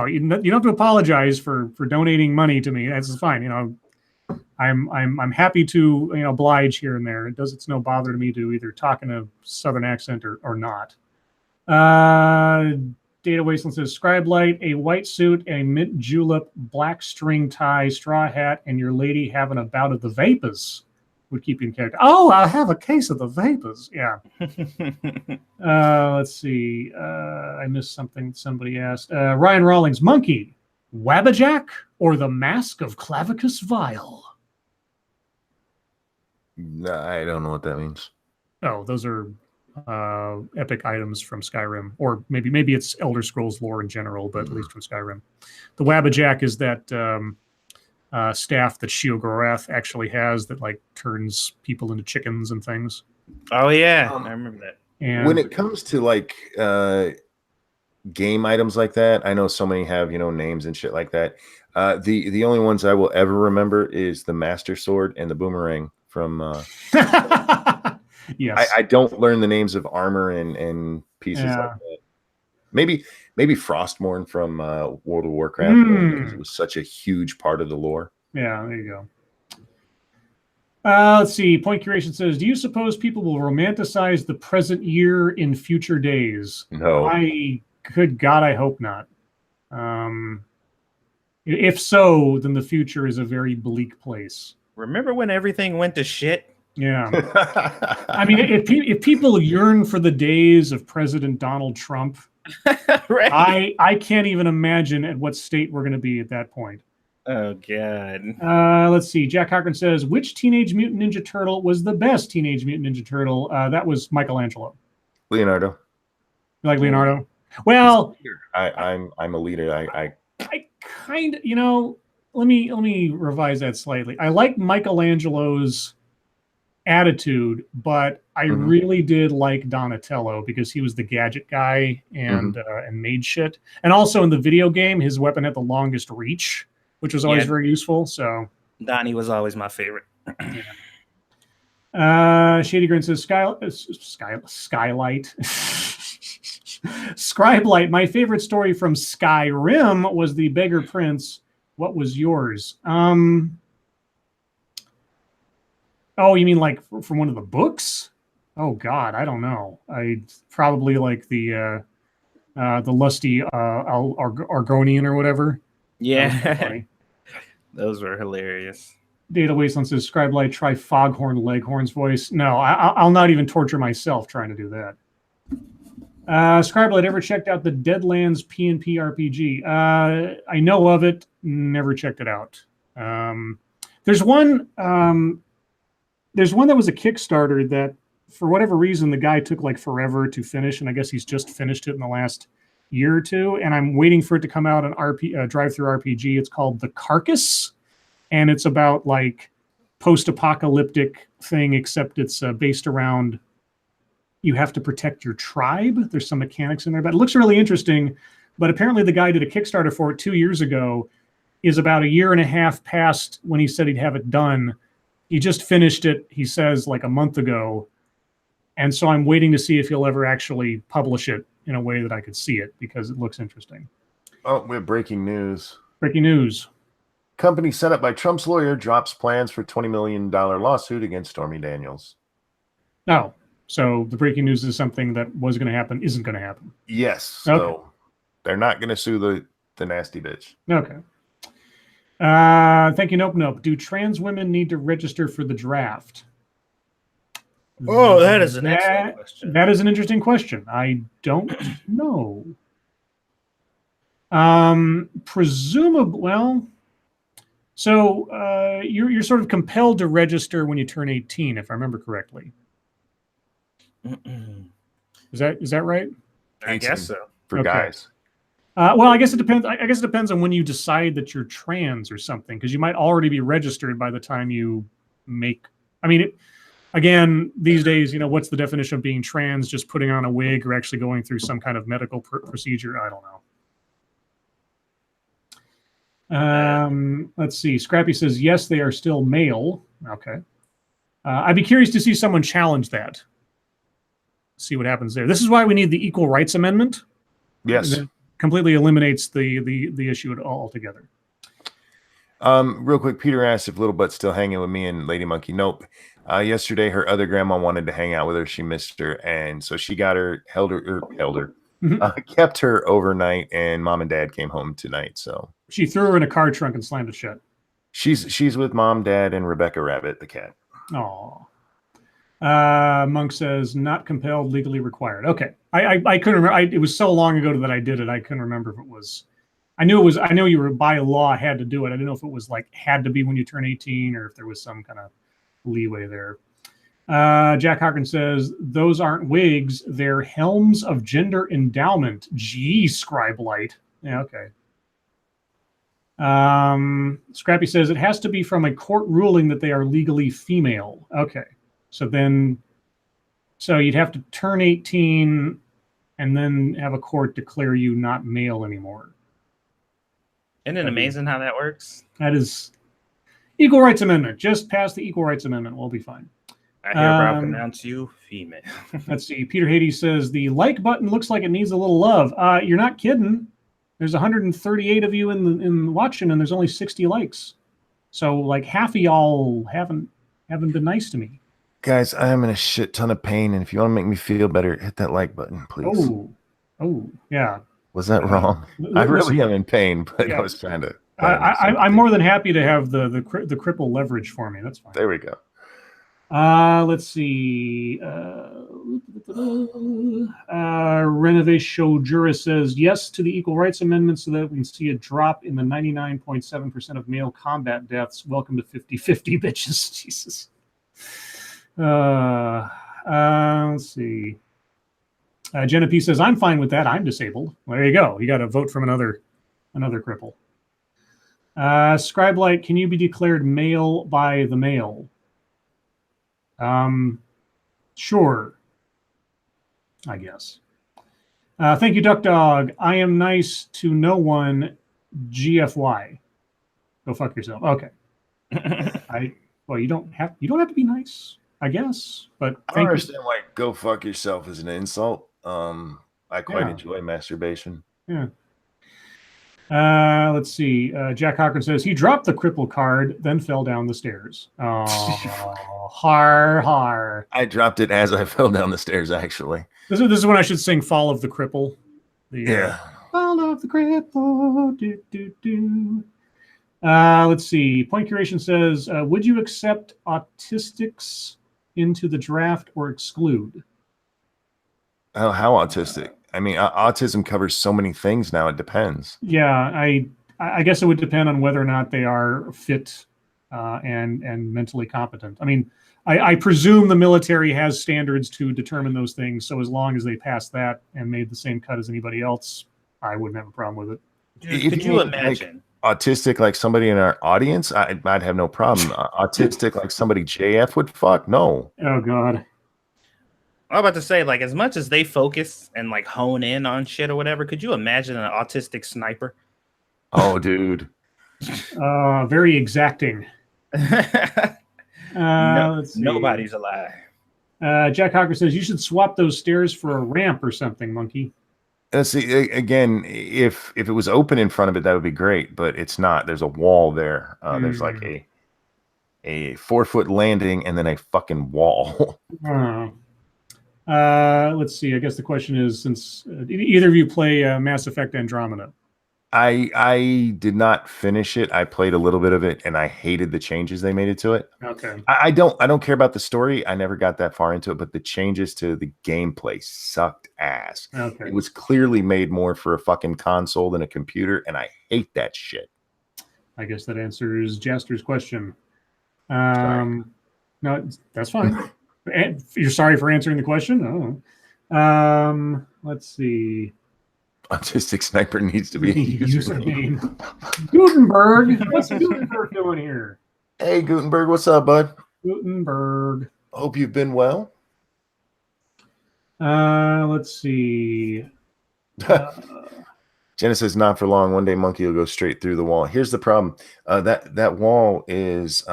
you don't have to apologize for donating money to me. That's fine. I'm happy to oblige here and there. It's no bother to me to either talk in a Southern accent or not. Data Wasteland says, "Scribe Light, a white suit, a mint julep, black string tie, straw hat, and your lady having a bout of the vapors would keep you in character." Oh, I'll have a case of the vapors. Yeah. Let's see. I missed something somebody asked. Ryan Rawlings, Monkey, Wabbajack, or the Mask of Clavicus Vile? I don't know what that means. Oh, those are epic items from Skyrim, or maybe it's Elder Scrolls lore in general, but at least from Skyrim. The Wabbajack is that staff that Sheogorath actually has that like turns people into chickens and things. Oh yeah, I remember that. And when it comes to like game items like that, I know so many have names and shit like that. The only ones I will ever remember is the Master Sword and the Boomerang from. Yes, I don't learn the names of armor and pieces like that. Maybe Frostmourne from World of Warcraft, because it was such a huge part of the lore. Yeah, there you go. Let's see. Point Curation says, "Do you suppose people will romanticize the present year in future days?" No. Good God, I hope not. If so, then the future is a very bleak place. Remember when everything went to shit? Yeah. I mean, if people yearn for the days of President Donald Trump, right. I can't even imagine at what state we're going to be at that point. Oh, God. Let's see. Jack Cochran says, "Which Teenage Mutant Ninja Turtle was the best Teenage Mutant Ninja Turtle?" That was Michelangelo. Leonardo. You like Leonardo? Well, I'm a leader. I kind of, let me revise that slightly. I like Michelangelo's attitude, but I really did like Donatello because he was the gadget guy and made shit. And also in the video game, his weapon had the longest reach, which was always very useful. So Donnie was always my favorite. Shady Grin says, Skylight. Scribe Light, "My favorite story from Skyrim was the Beggar Prince. What was yours?" Oh, you mean like from one of the books? Oh God, I don't know. I probably like the lusty Argonian or whatever. Yeah, those were hilarious. Data Wasteland says, "Scribe Light, try Foghorn Leghorn's voice." No, I'll not even torture myself trying to do that. Scribe Light, ever checked out the Deadlands PnP RPG? I know of it, never checked it out. There's one that was a Kickstarter that, for whatever reason, the guy took like forever to finish, and I guess he's just finished it in the last year or two. And I'm waiting for it to come out on Drive-Thru RPG. It's called The Carcass, and it's about like post-apocalyptic thing, except it's based around you have to protect your tribe. There's some mechanics in there, but it looks really interesting. But apparently, the guy did a Kickstarter for it 2 years ago. Is about a year and a half past when he said he'd have it done. He just finished it, he says, like a month ago. And so I'm waiting to see if he'll ever actually publish it in a way that I could see it, because it looks interesting. Oh, we have breaking news. Breaking news. Company set up by Trump's lawyer drops plans for $20 million lawsuit against Stormy Daniels. Oh, so the breaking news is something that was going to happen, isn't going to happen. Yes. So They're not going to sue the nasty bitch. Okay. Thank you. Nope. Do trans women need to register for the draft? Oh, that is an excellent question. That is an interesting question. I don't know. Presumably, well, so you're sort of compelled to register when you turn 18, if I remember correctly. Is that right? I guess so. For guys. Well, I guess it depends. I guess it depends on when you decide that you're trans or something, because you might already be registered by the time you make. I mean, again, these days, what's the definition of being trans? Just putting on a wig or actually going through some kind of medical procedure? I don't know. Let's see. Scrappy says, yes, they are still male. Okay. I'd be curious to see someone challenge that. See what happens there. This is why we need the Equal Rights Amendment. Yes. That completely eliminates the issue altogether. Real quick, Peter asked if Little Butt's still hanging with me and Lady Monkey. Nope. Yesterday, her other grandma wanted to hang out with her. She missed her, and so she got her, held her, kept her overnight, and Mom and Dad came home tonight. So she threw her in a car trunk and slammed it shut. She's with Mom, Dad, and Rebecca Rabbit, the cat. Oh. Monk says not compelled, legally required. Okay, I couldn't remember. It was so long ago that I did it. I couldn't remember if it was. I know you were by law had to do it. I didn't know if it was like had to be when you turn 18 or if there was some kind of leeway there. Jack Hocken says those aren't wigs; they're helms of gender endowment. Gee, Scribe Light. Yeah, okay. Scrappy says it has to be from a court ruling that they are legally female. Okay. So you'd have to turn 18 and then have a court declare you not male anymore. Isn't it amazing how that works? That is Equal Rights Amendment. Just pass the Equal Rights Amendment. We'll be fine. I hereby pronounce you female. Let's see. Peter Hades says the like button looks like it needs a little love. You're not kidding. There's 138 of you in watching, and there's only 60 likes. So like half of y'all haven't been nice to me. Guys, I am in a shit ton of pain, and if you want to make me feel better, hit that like button, please. Oh, yeah. Was that wrong? I really am in pain, but yeah. I was trying to. I'm more than happy to have the cripple leverage for me. That's fine. There we go. Let's see. Renove Shojura says yes to the Equal Rights Amendment so that we can see a drop in the 99.7% of male combat deaths. Welcome to 50-50, bitches. Jesus. Let's see. Jenna P says, I'm fine with that. I'm disabled. Well, there you go. You got to vote from another cripple. Scribe Light, can you be declared male by the mail? Sure. I guess. Thank you, Duck Dog. I am nice to no one. GFY. Go fuck yourself. Okay. Well, you don't have to be nice, I guess. But I don't understand why "go fuck yourself" is an insult. I quite enjoy masturbation. Yeah. Let's see. Jack Cochran says he dropped the cripple card, then fell down the stairs. Oh, har. I dropped it as I fell down the stairs, actually. This is when I should sing Fall of the Cripple. Fall of the Cripple. Do. Let's see. Point Curation says, would you accept autistics into the draft or exclude? Oh, how autistic? I mean, autism covers so many things now. It depends. Yeah, I guess it would depend on whether or not they are fit and mentally competent. I mean, I presume the military has standards to determine those things. So as long as they pass that and made the same cut as anybody else, I wouldn't have a problem with it. Could you imagine? Like, autistic like somebody in our audience, I'd have no problem. Autistic like somebody JF would fuck? No. Oh, God. I'm about to say, like, as much as they focus and like hone in on shit or whatever, could you imagine an autistic sniper? Oh, dude. Very exacting. Nobody's alive. Jack Hocker says you should swap those stairs for a ramp or something, Monkey. See, again, if it was open in front of it, that would be great, but it's not. There's a wall there. There's like a 4-foot landing and then a fucking wall. Let's see. I guess the question is, since either of you play Mass Effect Andromeda. I did not finish it. I played a little bit of it, and I hated the changes they made it to it. Okay. I don't care about the story. I never got that far into it, but the changes to the gameplay sucked ass. Okay. It was clearly made more for a fucking console than a computer, and I hate that shit. I guess that answers Jaster's question. Sorry. No, that's fine. You're sorry for answering the question? Oh. Let's see. Autistic Sniper needs to be a username. Gutenberg. What's Gutenberg doing here? Hey, Gutenberg, what's up, bud? Gutenberg. Hope you've been well. Let's see. Jenna says, not for long. One day Monkey will go straight through the wall. Here's the problem. That wall is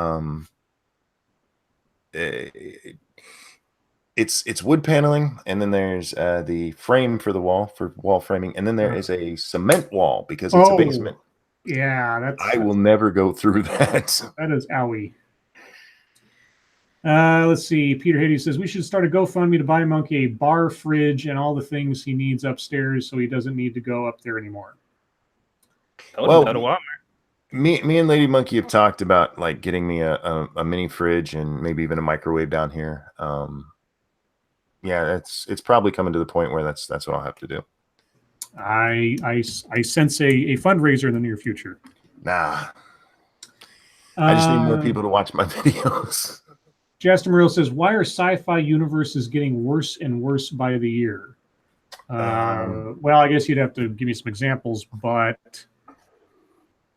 it's wood paneling, and then there's the frame for the wall, for wall framing, and then there is a cement wall because it's a basement. Yeah, I will never go through that. That is owie. Let's see. Peter Hady says we should start a GoFundMe to buy Monkey a bar, fridge, and all the things he needs upstairs, so he doesn't need to go up there anymore. Go to Walmart. Me and Lady Monkey have talked about like getting me a mini fridge and maybe even a microwave down here. Yeah, it's probably coming to the point where that's what I'll have to do. I sense a fundraiser in the near future. Nah. I just need more people to watch my videos. Jaster Muriel says, why are sci-fi universes getting worse and worse by the year? Well, I guess you'd have to give me some examples, but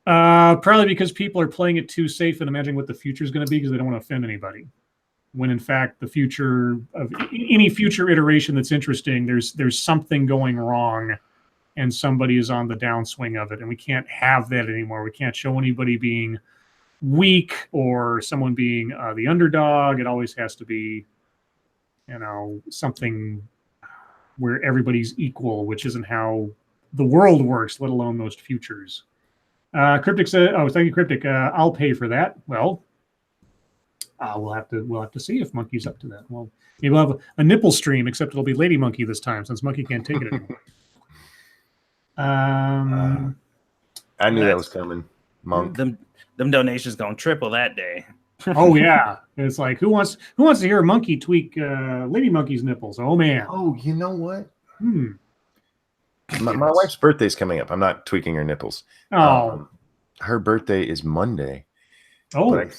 probably because people are playing it too safe and imagining what the future is going to be because they don't want to offend anybody. When in fact, the future of any future iteration that's interesting, there's something going wrong and somebody is on the downswing of it. And we can't have that anymore. We can't show anybody being weak or someone being the underdog. It always has to be, something where everybody's equal, which isn't how the world works, let alone most futures. Cryptic said, "Oh, thank you, Cryptic. I'll pay for that." Well, we'll have to see if Monkey's up to that. Well, maybe we'll have a nipple stream, except it'll be Lady Monkey this time, since Monkey can't take it anymore. I knew that was coming, Monk. Them donations gonna triple that day. Oh yeah, it's like who wants to hear a monkey tweak Lady Monkey's nipples? Oh man. Oh, you know what? My wife's birthday's coming up. I'm not tweaking her nipples. Oh, her birthday is Monday. Oh, but I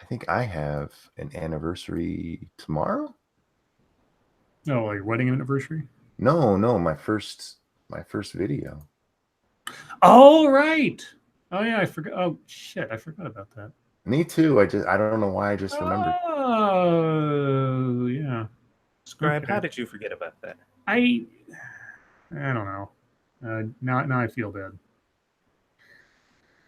think I have an anniversary tomorrow. No, like wedding anniversary? No, my first video. Oh right. Oh yeah, I forgot. Oh shit, I forgot about that. Me too. I don't know why I just remembered. Oh yeah. Scribe, how did you forget about that? I don't know. Now I feel bad.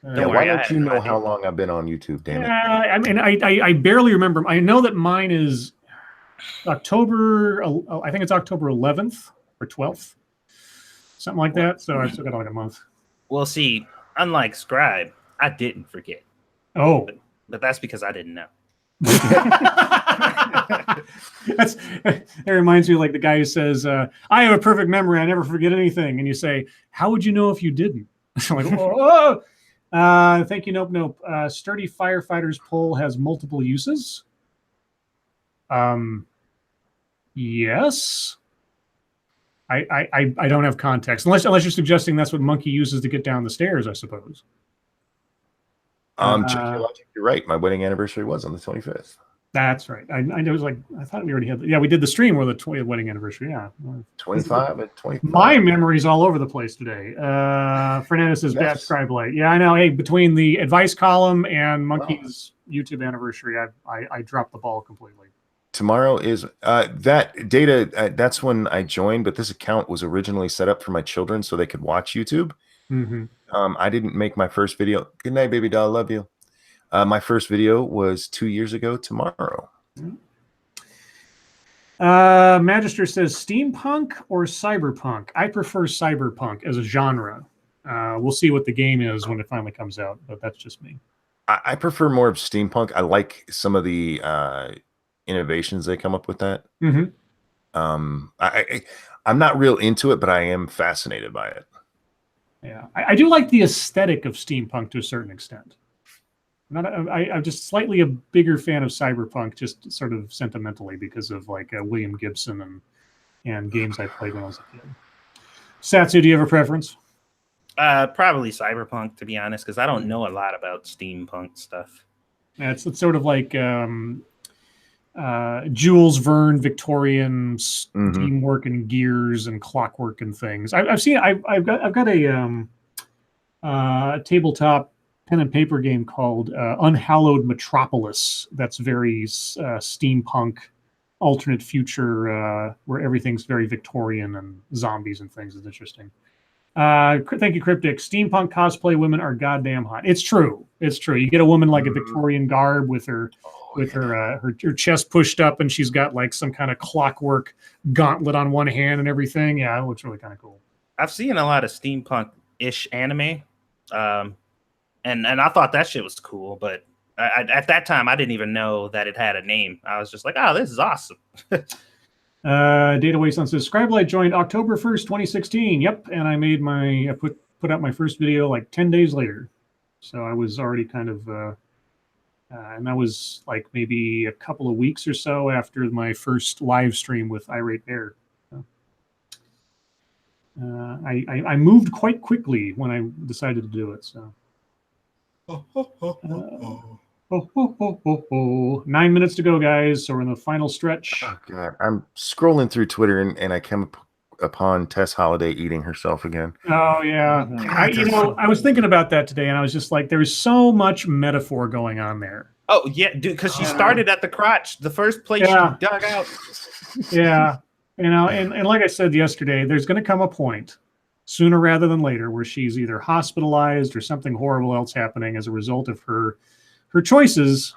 Why don't you know how long I've been on YouTube? Damn it! I mean, I barely remember. I know that mine is October. I think it's October 11th or 12th, something like that. So I've still got like a month. Well, see, unlike Scribe, I didn't forget. Oh, but that's because I didn't know. That reminds me of like the guy who says, "I have a perfect memory. I never forget anything." And you say, "How would you know if you didn't?" I'm like, "Oh." Thank you. Nope. Sturdy firefighter's pole has multiple uses. Yes. I don't have context unless you're suggesting that's what Monkey uses to get down the stairs, I suppose. Check your logic. You're right. My wedding anniversary was on the 25th. That's right. I know. It was like I thought we already had. Yeah, we did the stream with the 20th wedding anniversary. Yeah, 25 at 25. My memory's all over the place today. Fernandez says bad Scribe light. Yeah, I know. Hey, between the advice column and Monkey's YouTube anniversary, I dropped the ball completely. Tomorrow is that data. That's when I joined, but this account was originally set up for my children so they could watch YouTube. Mm-hmm. I didn't make my first video. Good night, baby doll. Love you. My first video was 2 years ago tomorrow. Magister says steampunk or cyberpunk. I prefer cyberpunk as a genre. We'll see what the game is when it finally comes out, but that's just me. I prefer more of steampunk. I like some of the innovations they come up with that. Mm-hmm. I'm not real into it, but I am fascinated by it. Yeah, I do like the aesthetic of steampunk to a certain extent. I'm just slightly a bigger fan of cyberpunk, just sort of sentimentally because of like William Gibson and games I played when I was a kid. Satsu, do you have a preference? Probably cyberpunk, to be honest, because I don't know a lot about steampunk stuff. Yeah, it's sort of like Jules Verne, Victorian steamwork and gears and clockwork and things. I've seen. I've got a tabletop pen and paper game called Unhallowed Metropolis. That's very steampunk, alternate future where everything's very Victorian and zombies and things. Is interesting. Thank you, Cryptic. Steampunk cosplay women are goddamn hot. It's true. It's true. You get a woman like a Victorian garb with her her chest pushed up, and she's got like some kind of clockwork gauntlet on one hand and everything. Yeah, it looks really kind of cool. I've seen a lot of steampunk-ish anime, and I thought that shit was cool. But at that time, I didn't even know that it had a name. I was just like, "Oh, this is awesome." Data Wasteland says Scribe Light joined October 1st, 2016. Yep, and I put out my first video like 10 days later. So I was already kind of and that was like maybe a couple of weeks or so after my first live stream with Irate Bear. So, I moved quite quickly when I decided to do it. So 9 minutes to go, guys. So we're in the final stretch. Oh God, I'm scrolling through Twitter and I come upon Tess Holiday eating herself again. Oh yeah, I was thinking about that today, and I was just like, there's so much metaphor going on there. Oh yeah, dude, because she started at the crotch, the first place she dug out. Yeah, and like I said yesterday, there's going to come a point, sooner rather than later, where she's either hospitalized or something horrible else happening as a result of her choices.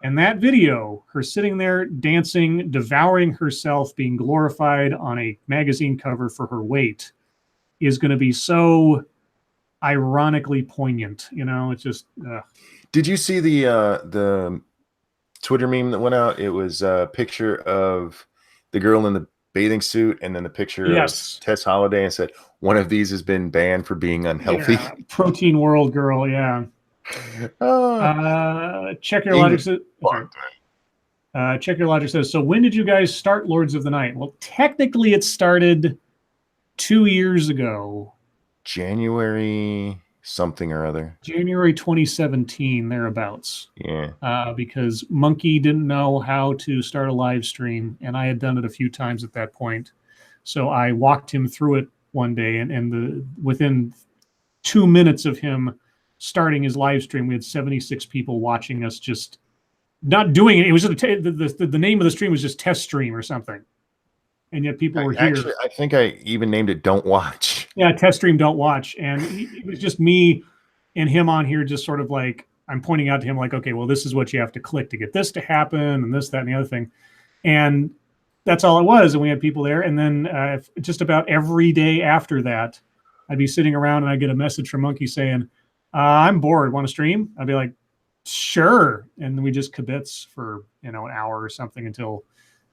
And that video, her sitting there dancing, devouring herself, being glorified on a magazine cover for her weight, is going to be so ironically poignant. It's just. Did you see the Twitter meme that went out? It was a picture of the girl in the bathing suit, and then the picture of Tess Holiday, and said, "One of these has been banned for being unhealthy." Yeah, protein world girl, yeah. Check your logic says. Check your logic says. So when did you guys start Lords of the Night? Well, technically, it started 2 years ago. January something or other. January 2017, thereabouts. Yeah. Because Monkey didn't know how to start a live stream, and I had done it a few times at that point. So I walked him through it one day, and within 2 minutes of him starting his live stream, we had 76 people watching us, just not doing it. It was just the name of the stream was just test stream or something, and yet people were here. Actually, I think I even named it "Don't Watch." Yeah, test stream, don't watch, and it was just me and him on here, just sort of like I'm pointing out to him, like, okay, well, this is what you have to click to get this to happen, and this, that, and the other thing, and that's all it was. And we had people there, and then just about every day after that, I'd be sitting around and I'd get a message from Monkey saying, I'm bored. Want to stream? I'd be like, sure. And we just kibitz for, an hour or something until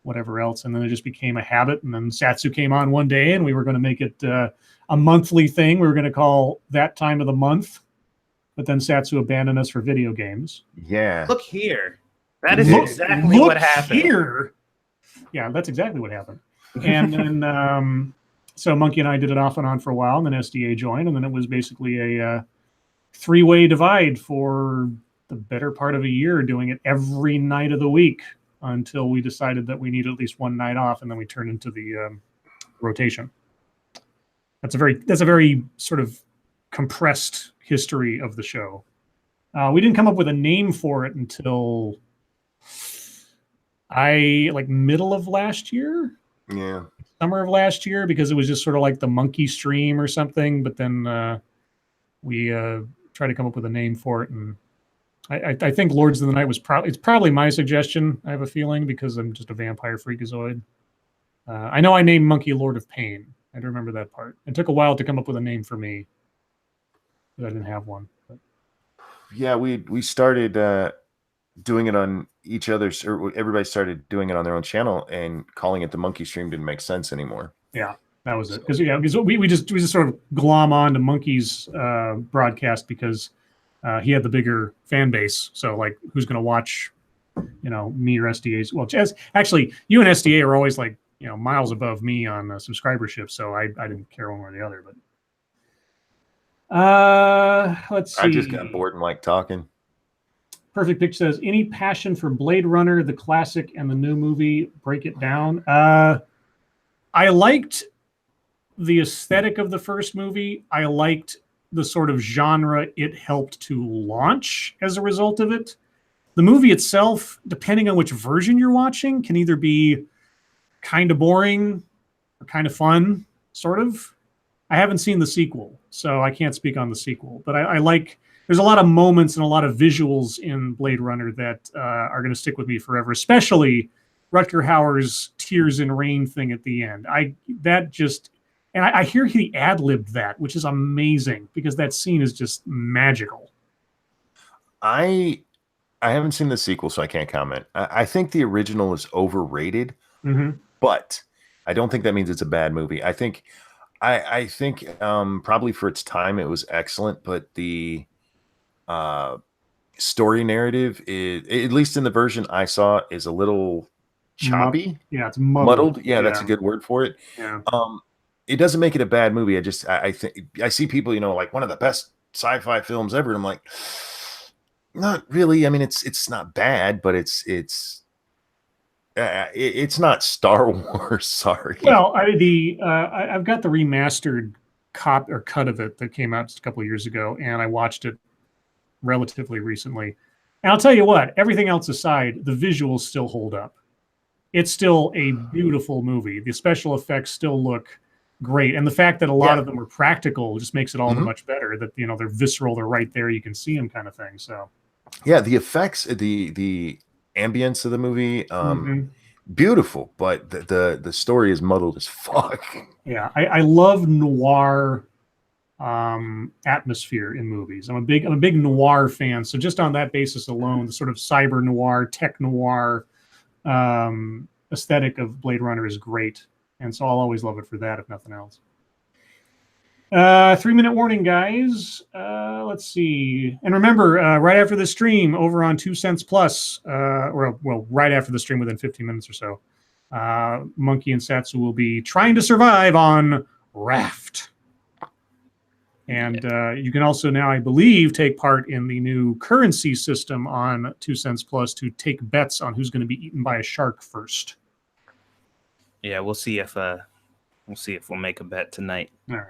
whatever else. And then it just became a habit. And then Satsu came on one day, and we were going to make it a monthly thing. We were going to call that time of the month. But then Satsu abandoned us for video games. Yeah. Look here. That is exactly what happened. Here. Yeah, that's exactly what happened. And then, so Monkey and I did it off and on for a while, and then SDA joined. And then it was basically a three-way divide for the better part of a year, doing it every night of the week until we decided that we needed at least one night off, and then we turned into the rotation. That's a very sort of compressed history of the show. We didn't come up with a name for it until middle of last year. Yeah. Summer of last year, because it was just sort of like the Monkey stream or something. But then we tried to come up with a name for it, and I think Lords of the Night was probably my suggestion. I have a feeling, because I'm just a vampire freakazoid. I know I named Monkey Lord of Pain. I do remember that part. It took a while to come up with a name for me, because I didn't have one. But. Yeah, we started doing it on each other's, or everybody started doing it on their own channel, and calling it the Monkey Stream didn't make sense anymore. Yeah, that was it. Because we just sort of glom on to Monkey's broadcast because he had the bigger fan base. So like, who's going to watch, me or SDA's? Well, actually, you and SDA are always like, miles above me on subscribership. So I didn't care one way or the other. But let's see. I just got bored and like talking. Perfect Pitch says, any passion for Blade Runner, the classic, and the new movie? Break it down. I liked the aesthetic of the first movie. I liked the sort of genre it helped to launch as a result of it. The movie itself, depending on which version you're watching, can either be kind of boring or kind of fun, sort of. I haven't seen the sequel, so I can't speak on the sequel. But I like... There's a lot of moments and a lot of visuals in Blade Runner that are going to stick with me forever, especially Rutger Hauer's Tears in Rain thing at the end. I hear he ad-libbed that, which is amazing because that scene is just magical. I haven't seen the sequel, so I can't comment. I think the original is overrated, but I don't think that means it's a bad movie. I think probably for its time it was excellent, but the story narrative is, at least in the version I saw, is a little choppy. Yeah, it's muddled. Yeah, that's a good word for it. Yeah. It doesn't make it a bad movie. I think I see people, like one of the best sci-fi films ever, and I'm like, not really. I mean, it's not bad, but it's not Star Wars. Sorry. Well, I've got the remastered cut of it that came out just a couple of years ago, and I watched it relatively recently. And I'll tell you what, everything else aside, the visuals still hold up. It's still a beautiful movie. The special effects still look great. And the fact that a lot of them are practical just makes it all the much better, that, they're visceral, they're right there, you can see them, kind of thing. So yeah, the effects, the ambience of the movie, beautiful, but the story is muddled as fuck. Yeah, I love noir atmosphere in movies. I'm a big noir fan. So just on that basis alone, the sort of cyber noir, tech noir aesthetic of Blade Runner is great. And so I'll always love it for that, if nothing else. 3-minute warning, guys. Let's see. And remember, right after the stream over on 2 Cents Plus, right after the stream within 15 minutes or so, Monkey and Satsu will be trying to survive on Raft. And you can also now, I believe, take part in the new currency system on 2 Cents Plus to take bets on who's going to be eaten by a shark first. Yeah, we'll see if we'll make a bet tonight. All right.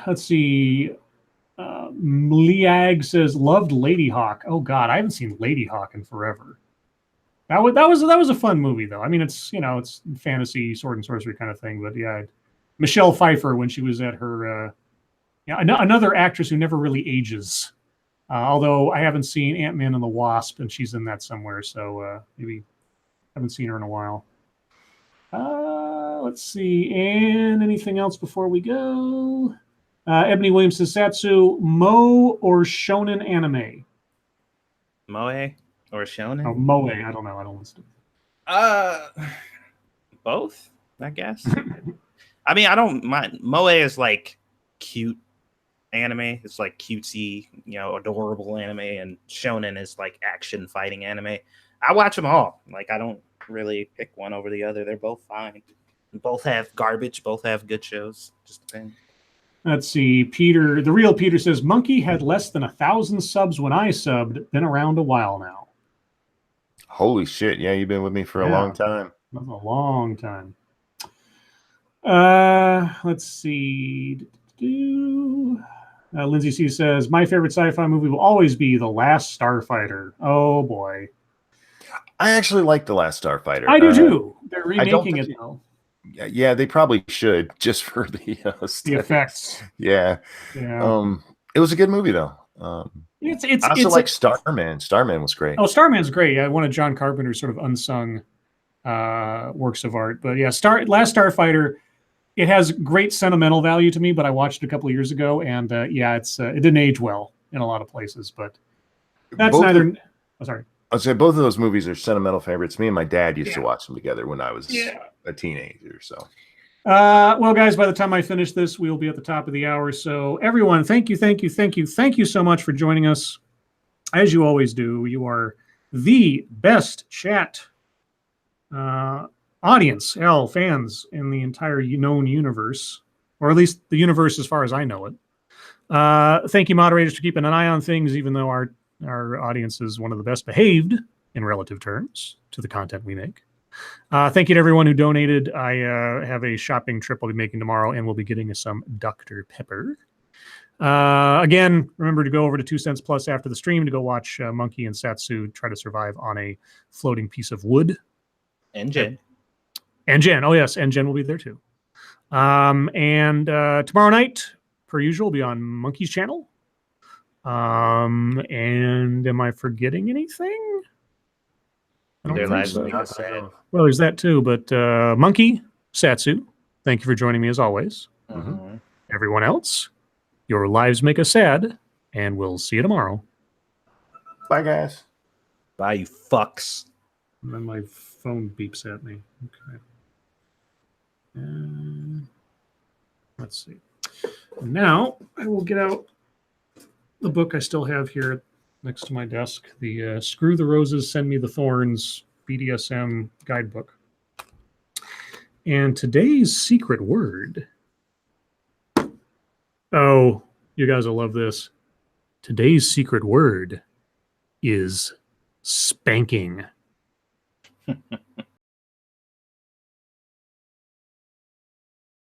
Let's see. Liag says loved Lady Hawk. Oh God, I haven't seen Lady Hawk in forever. That was a fun movie though. I mean, it's it's fantasy, sword and sorcery kind of thing, but yeah. Michelle Pfeiffer when she was at her, another actress who never really ages. Although I haven't seen Ant-Man and the Wasp, and she's in that somewhere, so maybe haven't seen her in a while. Let's see, and anything else before we go? Ebony Williams says, Satsu, Moe or shonen anime? Moe or shonen? Oh, Moe. I don't know. I don't listen to it. Both, I guess. I mean, I don't mind. Moe is like cute anime. It's like cutesy, adorable anime, and shonen is like action fighting anime. I watch them all. Like, I don't really pick one over the other. They're both fine. Both have garbage. Both have good shows. Just depends. Let's see. Peter, the real Peter says, Monkey had less than 1,000 subs when I subbed. Been around a while now. Holy shit. Yeah, you've been with me for a long time. That's a long time. Let's see. Lindsay C says, my favorite sci-fi movie will always be The Last Starfighter. Oh, boy. I actually like The Last Starfighter. I do, too. They're remaking it, though. Yeah, they probably should, just for the effects. Yeah. It was a good movie, though. I also like Starman. Starman was great. Oh, Starman's great. Yeah, one of John Carpenter's sort of unsung works of art. But yeah, Last Starfighter, it has great sentimental value to me, but I watched it a couple of years ago, and it didn't age well in a lot of places. But That's both neither. Oh, sorry. I'll say both of those movies are sentimental favorites. Me and my dad used to Yeah. watch them together when I was Yeah. a teenager. So, Well, guys, by the time I finish this, we'll be at the top of the hour. So, everyone, thank you so much for joining us. As you always do, you are the best chat audience, fans in the entire known universe, or at least the universe as far as I know it. Thank you, moderators, for keeping an eye on things, even though our audience is one of the best behaved in relative terms to the content we make. Thank you to everyone who donated. I have a shopping trip I'll be making tomorrow, and we'll be getting some Dr. Pepper. Again, remember to go over to 2 Cents Plus after the stream to go watch Monkey and Satsu try to survive on a floating piece of wood. And Jen. And Jen. Oh, yes. And Jen will be there too. And tomorrow night, per usual, will be on Monkey's channel. And am I forgetting anything? I don't Their think lives so. make us sad. Well, there's that too. But Monkey, Satsu, thank you for joining me as always. Mhm. Everyone else, your lives make us sad, and we'll see you tomorrow. bye, guys. Bye, you fucks. And then my phone beeps at me. Okay. Let's see. Now I will get out the book I still have here next to my desk, the Screw the Roses, Send Me the Thorns BDSM guidebook. And today's secret word. Oh, you guys will love this. Today's secret word is spanking.